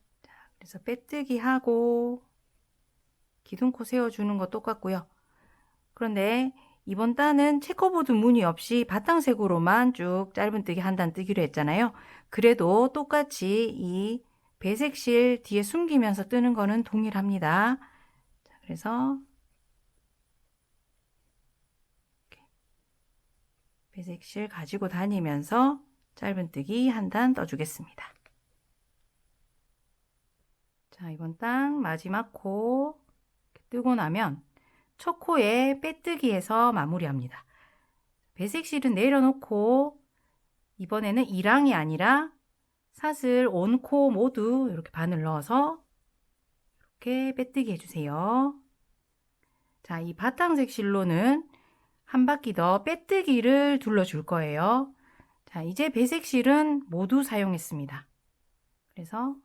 그래서 빼뜨기 하고 기둥코 세워주는 거 똑같고요. 그런데 이번 단은 체커보드 무늬 없이 바탕색으로만 쭉 짧은뜨기 한 단 뜨기로 했잖아요. 그래도 똑같이 이 배색 실 뒤에 숨기면서 뜨는 거는 동일합니다. 자, 그래서 배색 실 가지고 다니면서 짧은뜨기 한 단 떠주겠습니다. 자, 이번 단 마지막 코 뜨고 나면 첫 코에 빼뜨기해서 마무리합니다. 배색 실은 내려놓고 이번에는 2랑이 아니라 사슬 온 코 모두 이렇게 바늘 넣어서 이렇게 빼뜨기 해주세요. 자, 이 바탕색 실로는 한 바퀴 더 빼뜨기를 둘러줄 거예요. 자, 이제 배색 실은 모두 사용했습니다. 그래서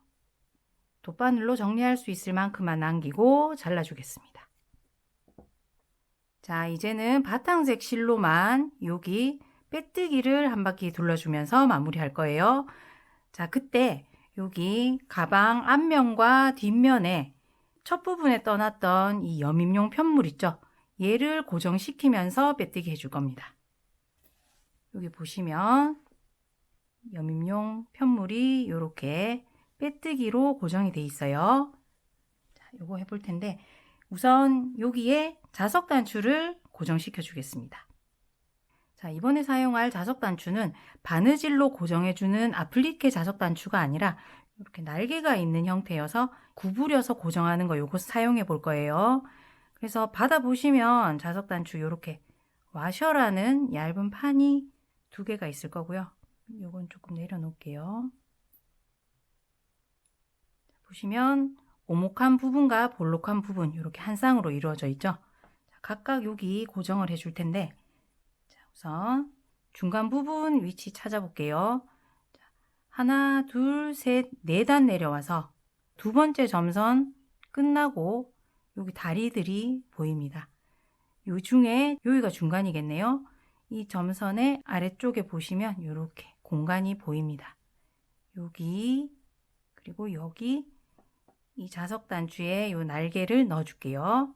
돗바늘로 정리할 수 있을 만큼만 남기고 잘라주겠습니다. 자, 이제는 바탕색 실로만 여기 빼뜨기를 한 바퀴 둘러주면서 마무리할 거예요. 자, 그때 여기 가방 앞면과 뒷면에 첫 부분에 떠났던 이 여밈용 편물 있죠? 얘를 고정시키면서 빼뜨기 해줄 겁니다. 여기 보시면 여밈용 편물이 이렇게 빼뜨기로 고정이 돼 있어요. 자, 요거 해볼 텐데 우선 여기에 자석 단추를 고정시켜 주겠습니다. 자, 이번에 사용할 자석 단추는 바느질로 고정해주는 아플리케 자석 단추가 아니라 이렇게 날개가 있는 형태여서 구부려서 고정하는 거 요거 사용해 볼 거예요. 그래서 받아보시면 자석 단추 이렇게 와셔라는 얇은 판이 2개가 있을 거고요. 요건 조금 내려놓을게요. 보시면 오목한 부분과 볼록한 부분 이렇게 한 쌍으로 이루어져 있죠. 각각 여기 고정을 해줄 텐데 자, 우선 중간 부분 위치 찾아볼게요. 하나, 둘, 셋, 4단 내려와서 두 번째 점선 끝나고 여기 다리들이 보입니다. 요 중에 여기가 중간이겠네요. 이 점선의 아래쪽에 보시면 이렇게 공간이 보입니다. 여기 그리고 여기 이 자석 단추에 요 날개를 넣어 줄게요.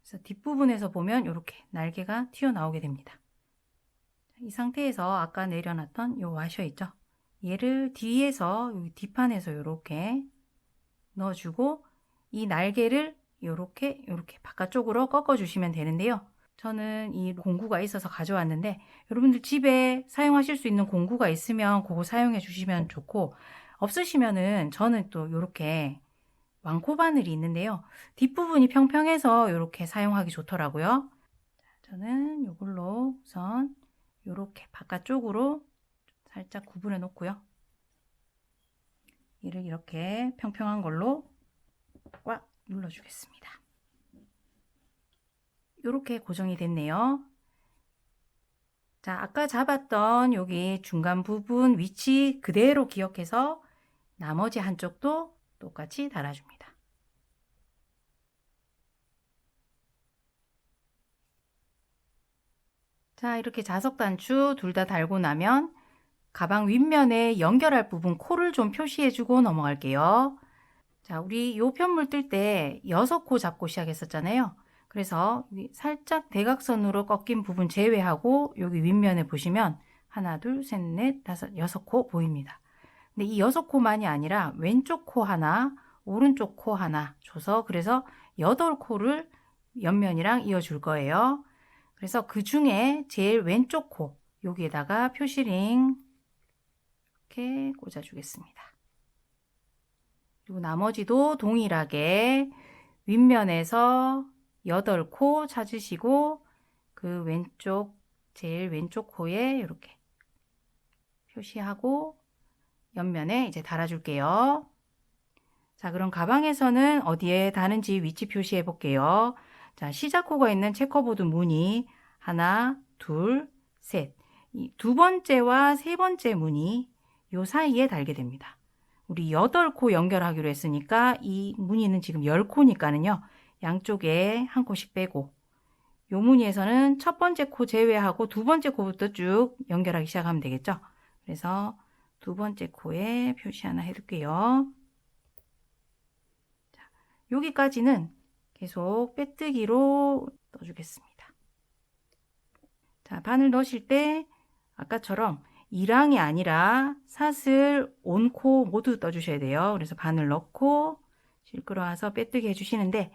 그래서 뒷부분에서 보면 이렇게 날개가 튀어나오게 됩니다. 이 상태에서 아까 내려놨던 요 와셔 있죠? 얘를 뒤에서 여기 뒷판에서 이렇게 넣어주고 이 날개를 이렇게 바깥쪽으로 꺾어 주시면 되는데요. 저는 이 공구가 있어서 가져왔는데 여러분들 집에 사용하실 수 있는 공구가 있으면 그거 사용해 주시면 좋고 없으시면은 저는 또 이렇게 왕코 바늘이 있는데요. 뒷부분이 평평해서 이렇게 사용하기 좋더라고요. 저는 이걸로 우선 이렇게 바깥쪽으로 살짝 구분해 놓고요. 얘를 이렇게 평평한 걸로 꽉 눌러 주겠습니다. 이렇게 고정이 됐네요. 자, 아까 잡았던 여기 중간 부분 위치 그대로 기억해서 나머지 한쪽도 똑같이 달아줍니다. 자, 이렇게 자석 단추 둘 다 달고 나면 가방 윗면에 연결할 부분 코를 좀 표시해주고 넘어갈게요. 자, 우리 요 편물 뜰 때 6코 잡고 시작했었잖아요. 그래서 살짝 대각선으로 꺾인 부분 제외하고 여기 윗면에 보시면 하나, 둘, 셋, 넷, 다섯, 6코 보입니다. 근데 이 6코만이 아니라 왼쪽 코 하나, 오른쪽 코 하나 줘서 그래서 8코를 옆면이랑 이어줄 거예요. 그래서 그 중에 제일 왼쪽 코 여기에다가 표시링 이렇게 꽂아주겠습니다. 그리고 나머지도 동일하게 윗면에서 8코 찾으시고 그 왼쪽 제일 왼쪽 코에 이렇게 표시하고 옆면에 이제 달아줄게요. 자, 그럼 가방에서는 어디에 다는지 위치 표시해 볼게요. 자, 시작호가 있는 체커보드 무늬 하나, 둘, 셋. 이 두 번째와 세 번째 무늬 요 사이에 달게 됩니다. 우리 8코 연결하기로 했으니까 이 무늬는 지금 10코니까는요. 양쪽에 한 코씩 빼고 요 무늬에서는 첫 번째 코 제외하고 두 번째 코부터 쭉 연결하기 시작하면 되겠죠. 그래서 두 번째 코에 표시 하나 해둘게요. 자, 여기까지는 계속 빼뜨기로 떠주겠습니다. 자, 바늘 넣으실 때 아까처럼 2랑이 아니라 사슬, 온코 모두 떠주셔야 돼요. 그래서 바늘 넣고 실끌어와서 빼뜨기 해주시는데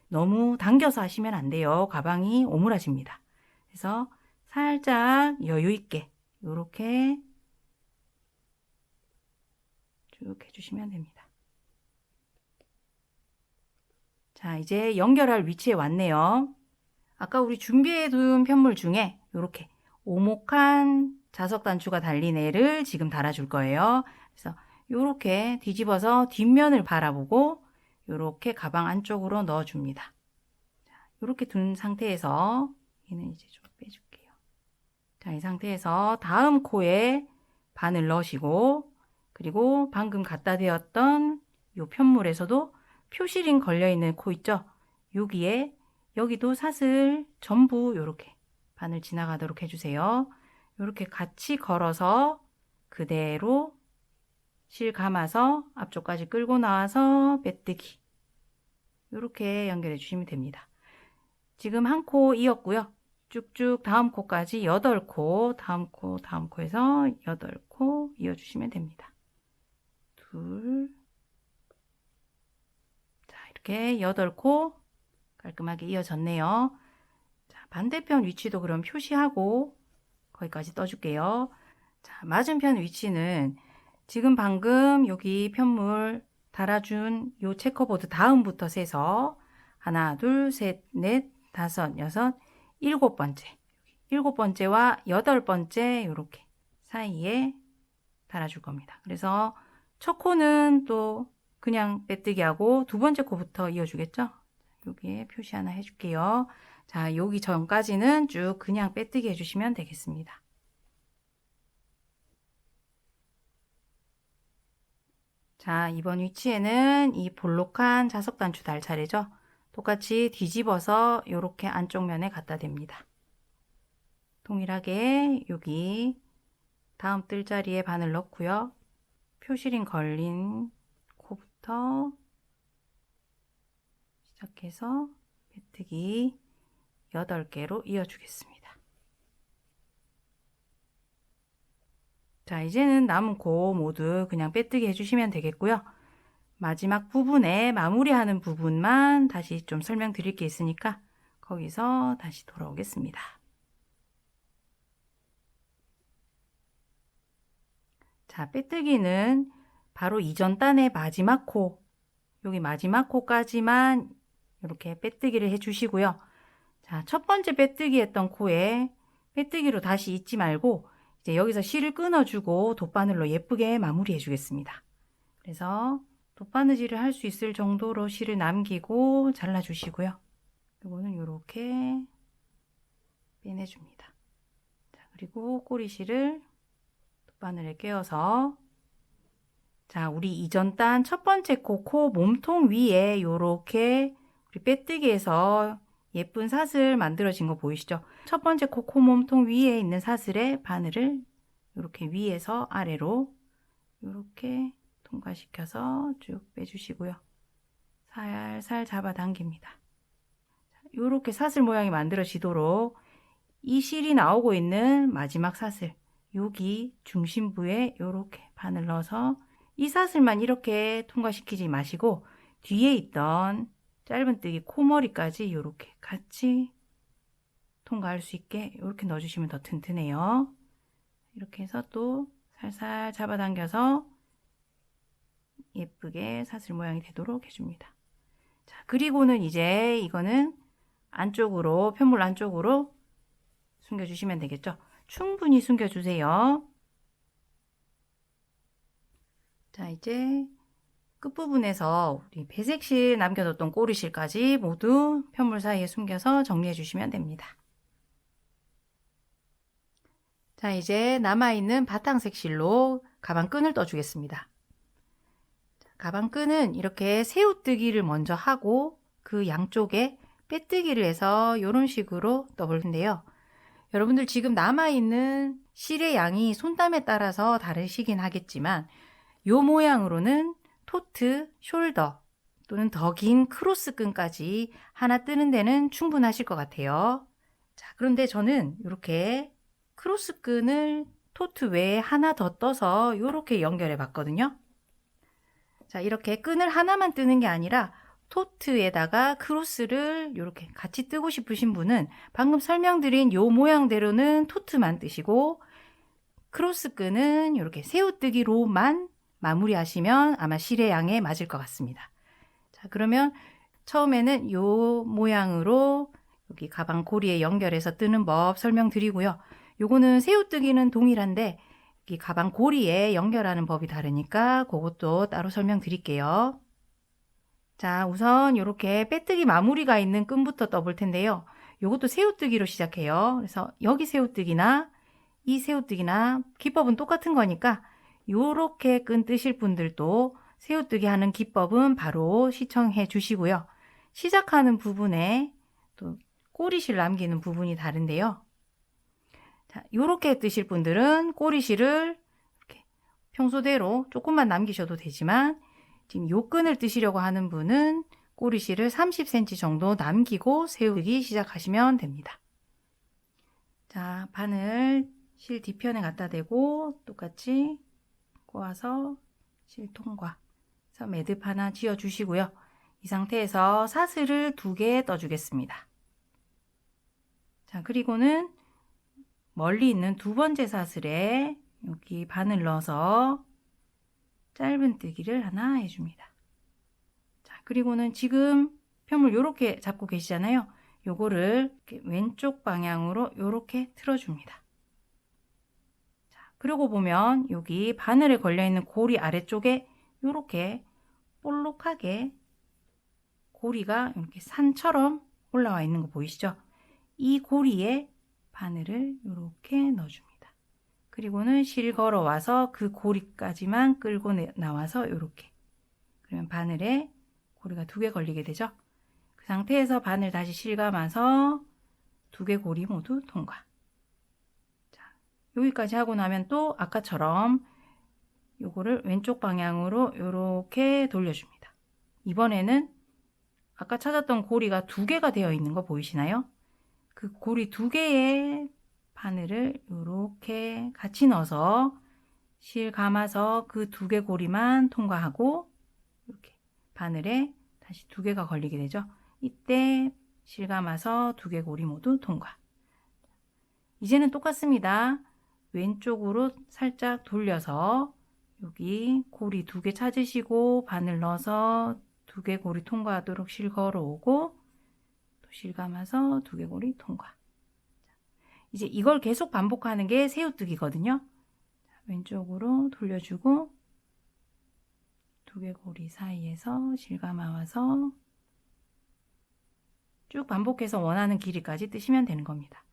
너무 당겨서 하시면 안 돼요. 가방이 오므라집니다. 그래서 살짝 여유 있게 이렇게 쭉 해주시면 됩니다. 자, 이제 연결할 위치에 왔네요. 아까 우리 준비해둔 편물 중에 이렇게 오목한 자석 단추가 달린 애를 지금 달아줄 거예요. 그래서 이렇게 뒤집어서 뒷면을 바라보고 이렇게 가방 안쪽으로 넣어줍니다. 이렇게 둔 상태에서 얘는 이제 좀 빼줄게요. 자, 이 상태에서 다음 코에 바늘 넣으시고 그리고 방금 갖다 대었던 이 편물에서도 표시링 걸려있는 코 있죠? 여기에 여기도 사슬 전부 이렇게 바늘 지나가도록 해주세요. 이렇게 같이 걸어서 그대로 실 감아서 앞쪽까지 끌고 나와서 빼뜨기 이렇게 연결해 주시면 됩니다. 지금 한 코 이었고요. 쭉쭉 다음 코까지 8코, 다음 코에서 8코 이어주시면 됩니다. 둘, 자, 이렇게 8코 깔끔하게 이어졌네요. 자, 반대편 위치도 그럼 표시하고 거기까지 떠줄게요. 자, 맞은편 위치는 지금 방금 여기 편물 달아준 요 체커보드 다음부터 세서 하나, 둘, 셋, 넷, 다섯, 여섯, 7번째. 7번째와 8번째 이렇게 사이에 달아줄 겁니다. 그래서 첫 코는 또 그냥 빼뜨기 하고 두 번째 코부터 이어주겠죠? 여기에 표시 하나 해줄게요. 자, 여기 전까지는 쭉 그냥 빼뜨기 해주시면 되겠습니다. 자, 이번 위치에는 이 볼록한 자석 단추 달 차례죠. 똑같이 뒤집어서 이렇게 안쪽 면에 갖다 댑니다. 동일하게 여기 다음 뜰자리에 바늘 넣고요. 표시링 걸린 코부터 시작해서 빼뜨기 8개로 이어주겠습니다. 자, 이제는 남은 코 모두 그냥 빼뜨기 해주시면 되겠고요. 마지막 부분에 마무리하는 부분만 다시 좀 설명드릴 게 있으니까 거기서 다시 돌아오겠습니다. 자, 빼뜨기는 바로 이전 단의 마지막 코, 여기 마지막 코까지만 이렇게 빼뜨기를 해주시고요. 자, 첫 번째 빼뜨기 했던 코에 빼뜨기로 다시 잊지 말고 이제 여기서 실을 끊어주고 돗바늘로 예쁘게 마무리해 주겠습니다. 그래서 돗바느질을 할 수 있을 정도로 실을 남기고 잘라주시고요. 이거는 이렇게 빼내줍니다. 자, 그리고 꼬리실을 돗바늘에 꿰어서 자, 우리 이전 단 첫 번째 코 몸통 위에 이렇게 우리 빼뜨기해서 예쁜 사슬 만들어진 거 보이시죠? 첫 번째 코 몸통 위에 있는 사슬에 바늘을 이렇게 위에서 아래로 이렇게 통과시켜서 쭉 빼주시고요. 살살 잡아당깁니다. 이렇게 사슬 모양이 만들어지도록 이 실이 나오고 있는 마지막 사슬, 여기 중심부에 이렇게 바늘 넣어서 이 사슬만 이렇게 통과시키지 마시고 뒤에 있던 짧은뜨기 코머리까지 이렇게 같이 통과할 수 있게 이렇게 넣어주시면 더 튼튼해요. 이렇게 해서 또 살살 잡아당겨서 예쁘게 사슬 모양이 되도록 해줍니다. 자, 그리고는 이제 이거는 안쪽으로, 편물 안쪽으로 숨겨주시면 되겠죠. 충분히 숨겨주세요. 자, 이제 끝부분에서 우리 배색실 남겨뒀던 꼬리실까지 모두 편물 사이에 숨겨서 정리해 주시면 됩니다. 자, 이제 남아있는 바탕색 실로 가방끈을 떠주겠습니다. 가방끈은 이렇게 새우뜨기를 먼저 하고 그 양쪽에 빼뜨기를 해서 이런 식으로 떠볼 텐데요. 여러분들 지금 남아있는 실의 양이 손땀에 따라서 다르시긴 하겠지만 이 모양으로는 토트, 숄더 또는 더 긴 크로스끈까지 하나 뜨는 데는 충분하실 것 같아요. 자, 그런데 저는 이렇게 크로스끈을 토트 외에 하나 더 떠서 이렇게 연결해 봤거든요. 자, 이렇게 끈을 하나만 뜨는 게 아니라 토트에다가 크로스를 이렇게 같이 뜨고 싶으신 분은 방금 설명드린 요 모양대로는 토트만 뜨시고 크로스 끈은 이렇게 새우뜨기로만 마무리하시면 아마 실의 양에 맞을 것 같습니다. 자, 그러면 처음에는 요 모양으로 여기 가방 고리에 연결해서 뜨는 법 설명드리고요. 요거는 새우뜨기는 동일한데 이 가방 고리에 연결하는 법이 다르니까 그것도 따로 설명드릴게요. 자, 우선 이렇게 빼뜨기 마무리가 있는 끈부터 떠볼 텐데요. 요것도 새우뜨기로 시작해요. 그래서 여기 새우뜨기나 이 새우뜨기나 기법은 똑같은 거니까 요렇게 끈 뜨실 분들도 새우뜨기 하는 기법은 바로 시청해 주시고요. 시작하는 부분에 또 꼬리실 남기는 부분이 다른데요. 자, 요렇게 뜨실 분들은 꼬리실을 이렇게 평소대로 조금만 남기셔도 되지만 지금 요 끈을 뜨시려고 하는 분은 꼬리실을 30cm 정도 남기고 새우뜨기 시작하시면 됩니다. 자, 바늘 실 뒤편에 갖다 대고 똑같이 꼬아서 실 통과. 그래서 매듭 하나 지어 주시고요. 이 상태에서 사슬을 2개 떠주겠습니다. 자, 그리고는 멀리 있는 두 번째 사슬에 여기 바늘 넣어서 짧은 뜨기를 하나 해줍니다. 자, 그리고는 지금 편물 요렇게 잡고 계시잖아요. 요거를 이렇게 왼쪽 방향으로 요렇게 틀어줍니다. 자, 그러고 보면 여기 바늘에 걸려있는 고리 아래쪽에 요렇게 볼록하게 고리가 이렇게 산처럼 올라와 있는 거 보이시죠? 이 고리에 바늘을 이렇게 넣어줍니다. 그리고는 실 걸어와서 그 고리까지만 끌고 나와서 이렇게. 그러면 바늘에 고리가 2개 걸리게 되죠. 그 상태에서 바늘 다시 실감아서 2개 고리 모두 통과. 자, 여기까지 하고 나면 또 아까처럼 요거를 왼쪽 방향으로 이렇게 돌려줍니다. 이번에는 아까 찾았던 고리가 2개가 되어 있는 거 보이시나요? 그 고리 2개의 바늘을 이렇게 같이 넣어서 실 감아서 그 2개 고리만 통과하고 이렇게 바늘에 다시 2개가 걸리게 되죠. 이때 실 감아서 2개 고리 모두 통과. 이제는 똑같습니다. 왼쪽으로 살짝 돌려서 여기 고리 2개 찾으시고 바늘 넣어서 2개 고리 통과하도록 실 걸어오고 실 감아서 2개 고리 통과. 이제 이걸 계속 반복하는 게 새우뜨기거든요. 왼쪽으로 돌려주고 2개 고리 사이에서 실 감아와서 쭉 반복해서 원하는 길이까지 뜨시면 되는 겁니다.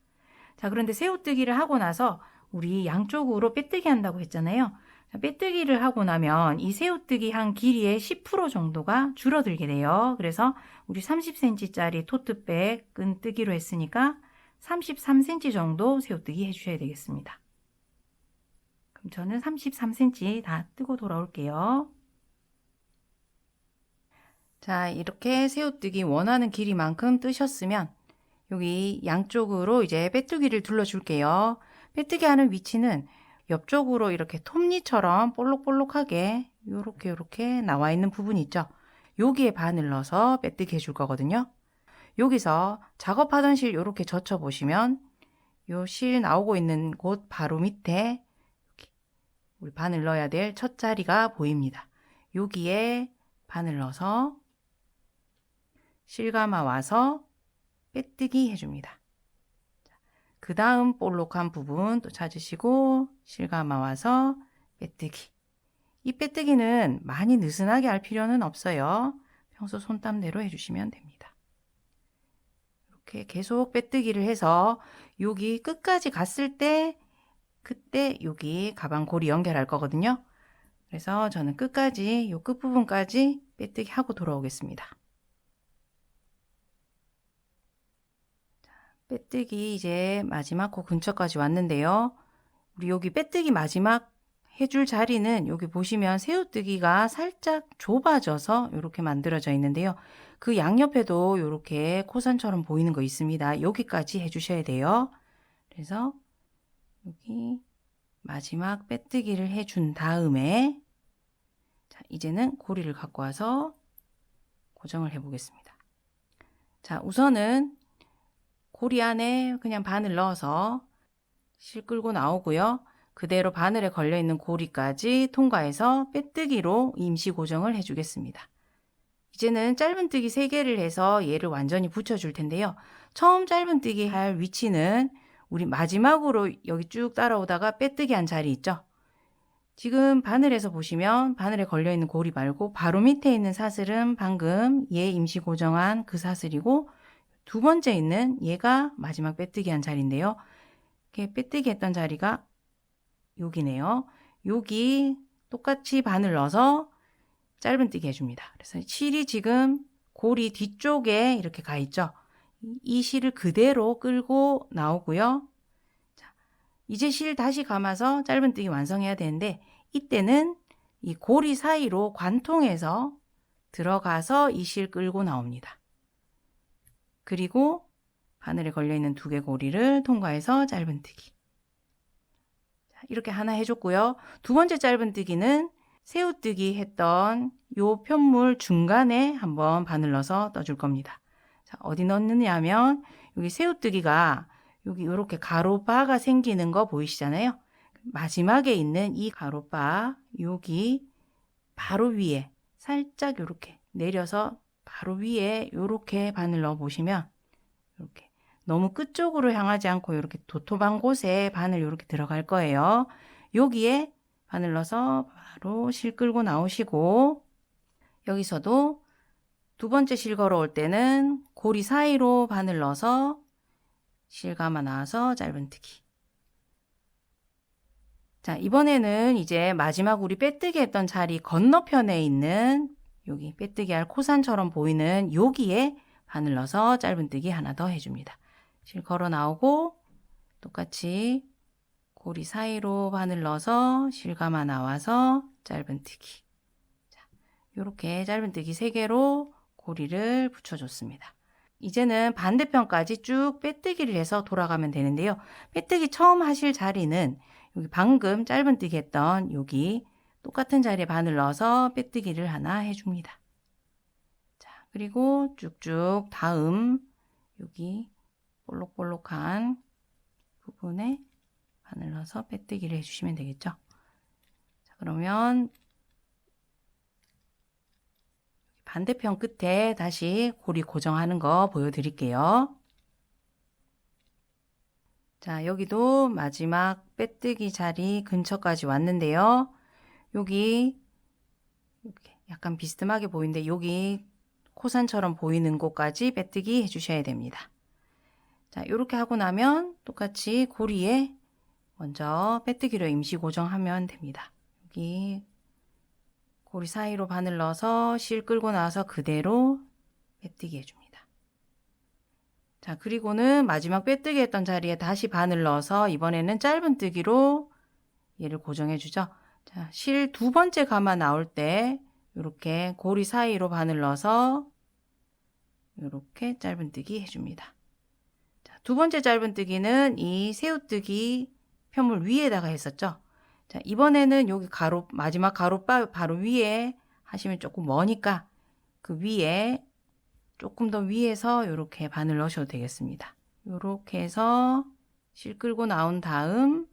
자, 그런데 새우뜨기를 하고 나서 우리 양쪽으로 빼뜨기 한다고 했잖아요. 자, 빼뜨기를 하고 나면 이 새우뜨기 한 길이의 10% 정도가 줄어들게 돼요. 그래서 우리 30cm짜리 토트백 끈 뜨기로 했으니까 33cm 정도 새우뜨기 해주셔야 되겠습니다. 그럼 저는 33cm 다 뜨고 돌아올게요. 자, 이렇게 새우뜨기 원하는 길이만큼 뜨셨으면 여기 양쪽으로 이제 빼뜨기를 둘러줄게요. 빼뜨기 하는 위치는 옆쪽으로 이렇게 톱니처럼 볼록볼록하게 요렇게 나와 있는 부분이 있죠. 여기에 바늘 넣어서 빼뜨기 해줄 거거든요. 여기서 작업하던 실 요렇게 젖혀 보시면 요 실 나오고 있는 곳 바로 밑에 우리 바늘 넣어야 될 첫 자리가 보입니다. 여기에 바늘 넣어서 실 감아 와서 빼뜨기 해줍니다. 그 다음 볼록한 부분 또 찾으시고 실 감아 와서 빼뜨기. 이 빼뜨기는 많이 느슨하게 할 필요는 없어요. 평소 손땀대로 해주시면 됩니다. 이렇게 계속 빼뜨기를 해서 여기 끝까지 갔을 때 그때 여기 가방 고리 연결할 거거든요. 그래서 저는 끝까지 요 끝부분까지 빼뜨기 하고 돌아오겠습니다. 빼뜨기 이제 마지막 코 근처까지 왔는데요. 우리 여기 빼뜨기 마지막 해줄 자리는 여기 보시면 새우뜨기가 살짝 좁아져서 이렇게 만들어져 있는데요. 그 양옆에도 이렇게 코산처럼 보이는 거 있습니다. 여기까지 해주셔야 돼요. 그래서 여기 마지막 빼뜨기를 해준 다음에 자, 이제는 고리를 갖고 와서 고정을 해 보겠습니다. 자, 우선은 고리 안에 그냥 바늘 넣어서 실 끌고 나오고요. 그대로 바늘에 걸려 있는 고리까지 통과해서 빼뜨기로 임시 고정을 해 주겠습니다. 이제는 짧은뜨기 3개를 해서 얘를 완전히 붙여줄 텐데요. 처음 짧은뜨기 할 위치는 우리 마지막으로 여기 쭉 따라오다가 빼뜨기 한 자리 있죠. 지금 바늘에서 보시면 바늘에 걸려 있는 고리 말고 바로 밑에 있는 사슬은 방금 얘 임시 고정한 그 사슬이고, 두 번째 있는 얘가 마지막 빼뜨기 한 자리인데요. 이렇게 빼뜨기 했던 자리가 여기네요. 여기 똑같이 바늘 넣어서 짧은뜨기 해줍니다. 그래서 실이 지금 고리 뒤쪽에 이렇게 가 있죠. 이 실을 그대로 끌고 나오고요. 자, 이제 실 다시 감아서 짧은뜨기 완성해야 되는데, 이때는 이 고리 사이로 관통해서 들어가서 이 실 끌고 나옵니다. 그리고 바늘에 걸려있는 2개 고리를 통과해서 짧은뜨기. 이렇게 하나 해줬고요. 두 번째 짧은뜨기는 새우뜨기 했던 요 편물 중간에 한번 바늘 넣어서 떠줄 겁니다. 자, 어디 넣느냐 하면 여기 새우뜨기가 여기 이렇게 가로바가 생기는 거 보이시잖아요. 마지막에 있는 이 가로바 여기 바로 위에 살짝 이렇게 내려서 바로 위에 이렇게 바늘 넣어 보시면 이렇게 너무 끝쪽으로 향하지 않고 이렇게 도톰한 곳에 바늘 이렇게 들어갈 거예요. 여기에 바늘 넣어서 바로 실 끌고 나오시고, 여기서도 두 번째 실 걸어올 때는 고리 사이로 바늘 넣어서 실 감아 나와서 짧은뜨기. 자, 이번에는 이제 마지막 우리 빼뜨기 했던 자리 건너편에 있는 여기 빼뜨기 할 코산처럼 보이는 여기에 바늘 넣어서 짧은뜨기 하나 더 해줍니다. 실 걸어 나오고 똑같이 고리 사이로 바늘 넣어서 실 감아 나와서 짧은뜨기. 자, 이렇게 짧은뜨기 3개로 고리를 붙여줬습니다. 이제는 반대편까지 쭉 빼뜨기를 해서 돌아가면 되는데요. 빼뜨기 처음 하실 자리는 여기 방금 짧은뜨기 했던 여기 똑같은 자리에 바늘 넣어서 빼뜨기를 하나 해줍니다. 자, 그리고 쭉쭉 다음 여기 볼록볼록한 부분에 바늘 넣어서 빼뜨기를 해주시면 되겠죠. 자, 그러면 반대편 끝에 다시 고리 고정하는 거 보여드릴게요. 자, 여기도 마지막 빼뜨기 자리 근처까지 왔는데요. 여기 이렇게 약간 비스듬하게 보이는데 여기 코산처럼 보이는 곳까지 빼뜨기 해주셔야 됩니다. 자, 이렇게 하고 나면 똑같이 고리에 먼저 빼뜨기로 임시 고정하면 됩니다. 여기 고리 사이로 바늘 넣어서 실 끌고 나와서 그대로 빼뜨기 해줍니다. 자, 그리고는 마지막 빼뜨기 했던 자리에 다시 바늘 넣어서 이번에는 짧은뜨기로 얘를 고정해 주죠. 자, 실 두 번째 감아 나올 때 이렇게 고리 사이로 바늘 넣어서 이렇게 짧은뜨기 해줍니다. 자, 두 번째 짧은뜨기는 이 새우뜨기 편물 위에다가 했었죠. 자, 이번에는 여기 마지막 가로바 바로 위에 하시면 조금 머니까 그 위에 조금 더 위에서 이렇게 바늘 넣으셔도 되겠습니다. 이렇게 해서 실 끌고 나온 다음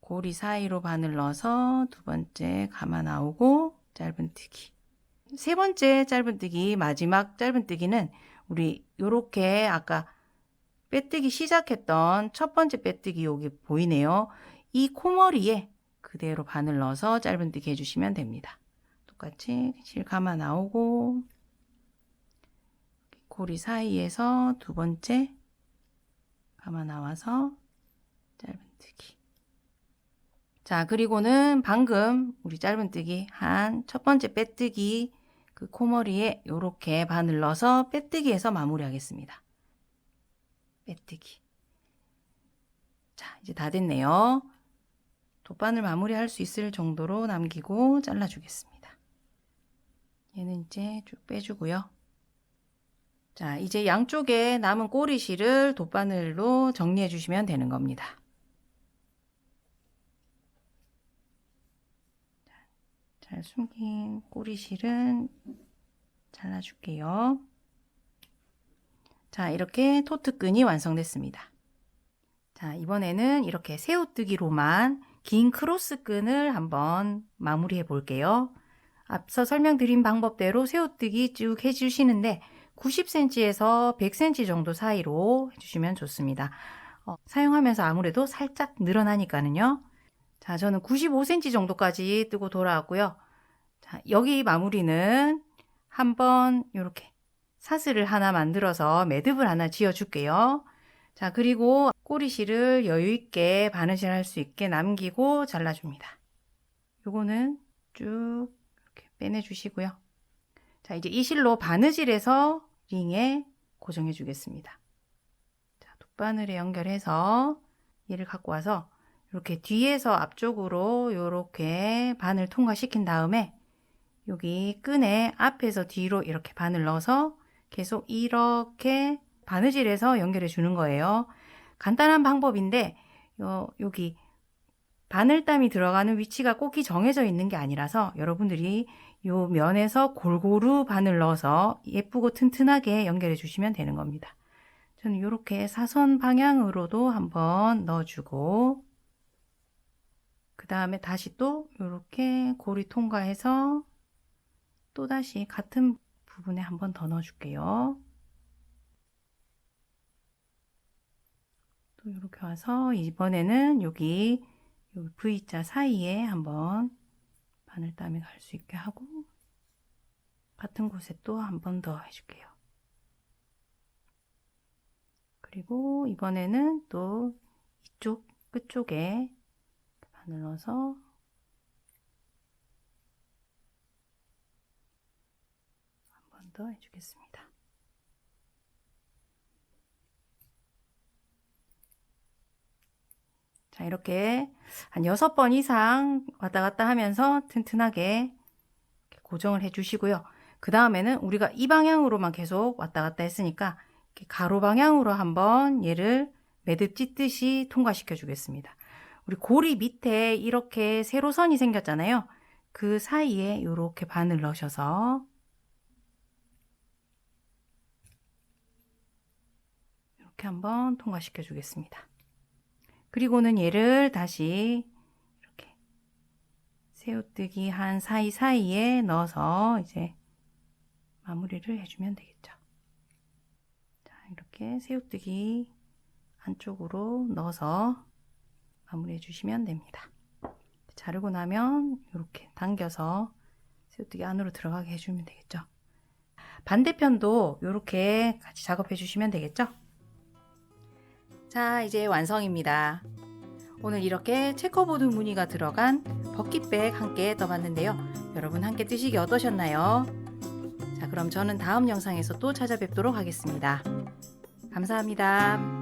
고리 사이로 바늘 넣어서 두 번째 감아 나오고 짧은뜨기. 세 번째 짧은뜨기, 마지막 짧은뜨기는 우리 이렇게 아까 빼뜨기 시작했던 첫 번째 빼뜨기 여기 보이네요. 이 코머리에 그대로 바늘 넣어서 짧은뜨기 해주시면 됩니다. 똑같이 실 감아 나오고 고리 사이에서 두 번째 감아 나와서 짧은뜨기. 자, 그리고는 방금 우리 짧은뜨기 한 첫 번째 빼뜨기 그 코머리에 이렇게 바늘 넣어서 빼뜨기해서 마무리하겠습니다. 빼뜨기. 자, 이제 다 됐네요. 돗바늘 마무리할 수 있을 정도로 남기고 잘라주겠습니다. 얘는 이제 쭉 빼주고요. 자, 이제 양쪽에 남은 꼬리실을 돗바늘로 정리해 주시면 되는 겁니다. 잘 숨긴 꼬리실은 잘라줄게요. 자, 이렇게 토트끈이 완성됐습니다. 자, 이번에는 이렇게 새우뜨기로만 긴 크로스끈을 한번 마무리해 볼게요. 앞서 설명드린 방법대로 새우뜨기 쭉 해주시는데 90cm에서 100cm 정도 사이로 해주시면 좋습니다. 사용하면서 아무래도 살짝 늘어나니까는요. 자, 저는 95cm 정도까지 뜨고 돌아왔고요. 자, 여기 마무리는 한번 이렇게 사슬을 하나 만들어서 매듭을 하나 지어 줄게요. 자, 그리고 꼬리실을 여유있게 바느질 할 수 있게 남기고 잘라줍니다. 요거는 쭉 이렇게 빼내 주시고요. 자, 이제 이 실로 바느질해서 링에 고정해 주겠습니다. 자, 돗바늘에 연결해서 얘를 갖고 와서 이렇게 뒤에서 앞쪽으로 이렇게 바늘 통과시킨 다음에 여기 끈에 앞에서 뒤로 이렇게 바늘 넣어서 계속 이렇게 바느질해서 연결해 주는 거예요. 간단한 방법인데 여기 바늘땀이 들어가는 위치가 꼭히 정해져 있는 게 아니라서 여러분들이 요 면에서 골고루 바늘 넣어서 예쁘고 튼튼하게 연결해 주시면 되는 겁니다. 저는 이렇게 사선 방향으로도 한번 넣어주고 그 다음에 다시 또 이렇게 고리 통과해서 또다시 같은 부분에 한 번 더 넣어줄게요. 또 이렇게 와서 이번에는 여기 V자 사이에 한번 바늘땀이 갈 수 있게 하고 같은 곳에 또 한 번 더 해줄게요. 그리고 이번에는 또 이쪽 끝쪽에 바늘 넣어서 한 번 더 해주겠습니다. 자, 이렇게 한 6번 이상 왔다 갔다 하면서 튼튼하게 고정을 해 주시고요. 그 다음에는 우리가 이 방향으로만 계속 왔다 갔다 했으니까 이렇게 가로 방향으로 한번 얘를 매듭 찢듯이 통과시켜 주겠습니다. 우리 고리 밑에 이렇게 세로선이 생겼잖아요. 그 사이에 이렇게 바늘 넣으셔서 이렇게 한번 통과시켜 주겠습니다. 그리고는 얘를 다시 이렇게 새우뜨기 한 사이사이에 넣어서 이제 마무리를 해주면 되겠죠. 자, 이렇게 새우뜨기 안쪽으로 넣어서 마무리해 주시면 됩니다. 자르고 나면 이렇게 당겨서 새우뜨기 안으로 들어가게 해주면 되겠죠. 반대편도 이렇게 같이 작업해 주시면 되겠죠. 자, 이제 완성입니다. 오늘 이렇게 체커보드 무늬가 들어간 버킷백 함께 떠봤는데요. 여러분 함께 뜨시기 어떠셨나요? 자, 그럼 저는 다음 영상에서 또 찾아뵙도록 하겠습니다. 감사합니다.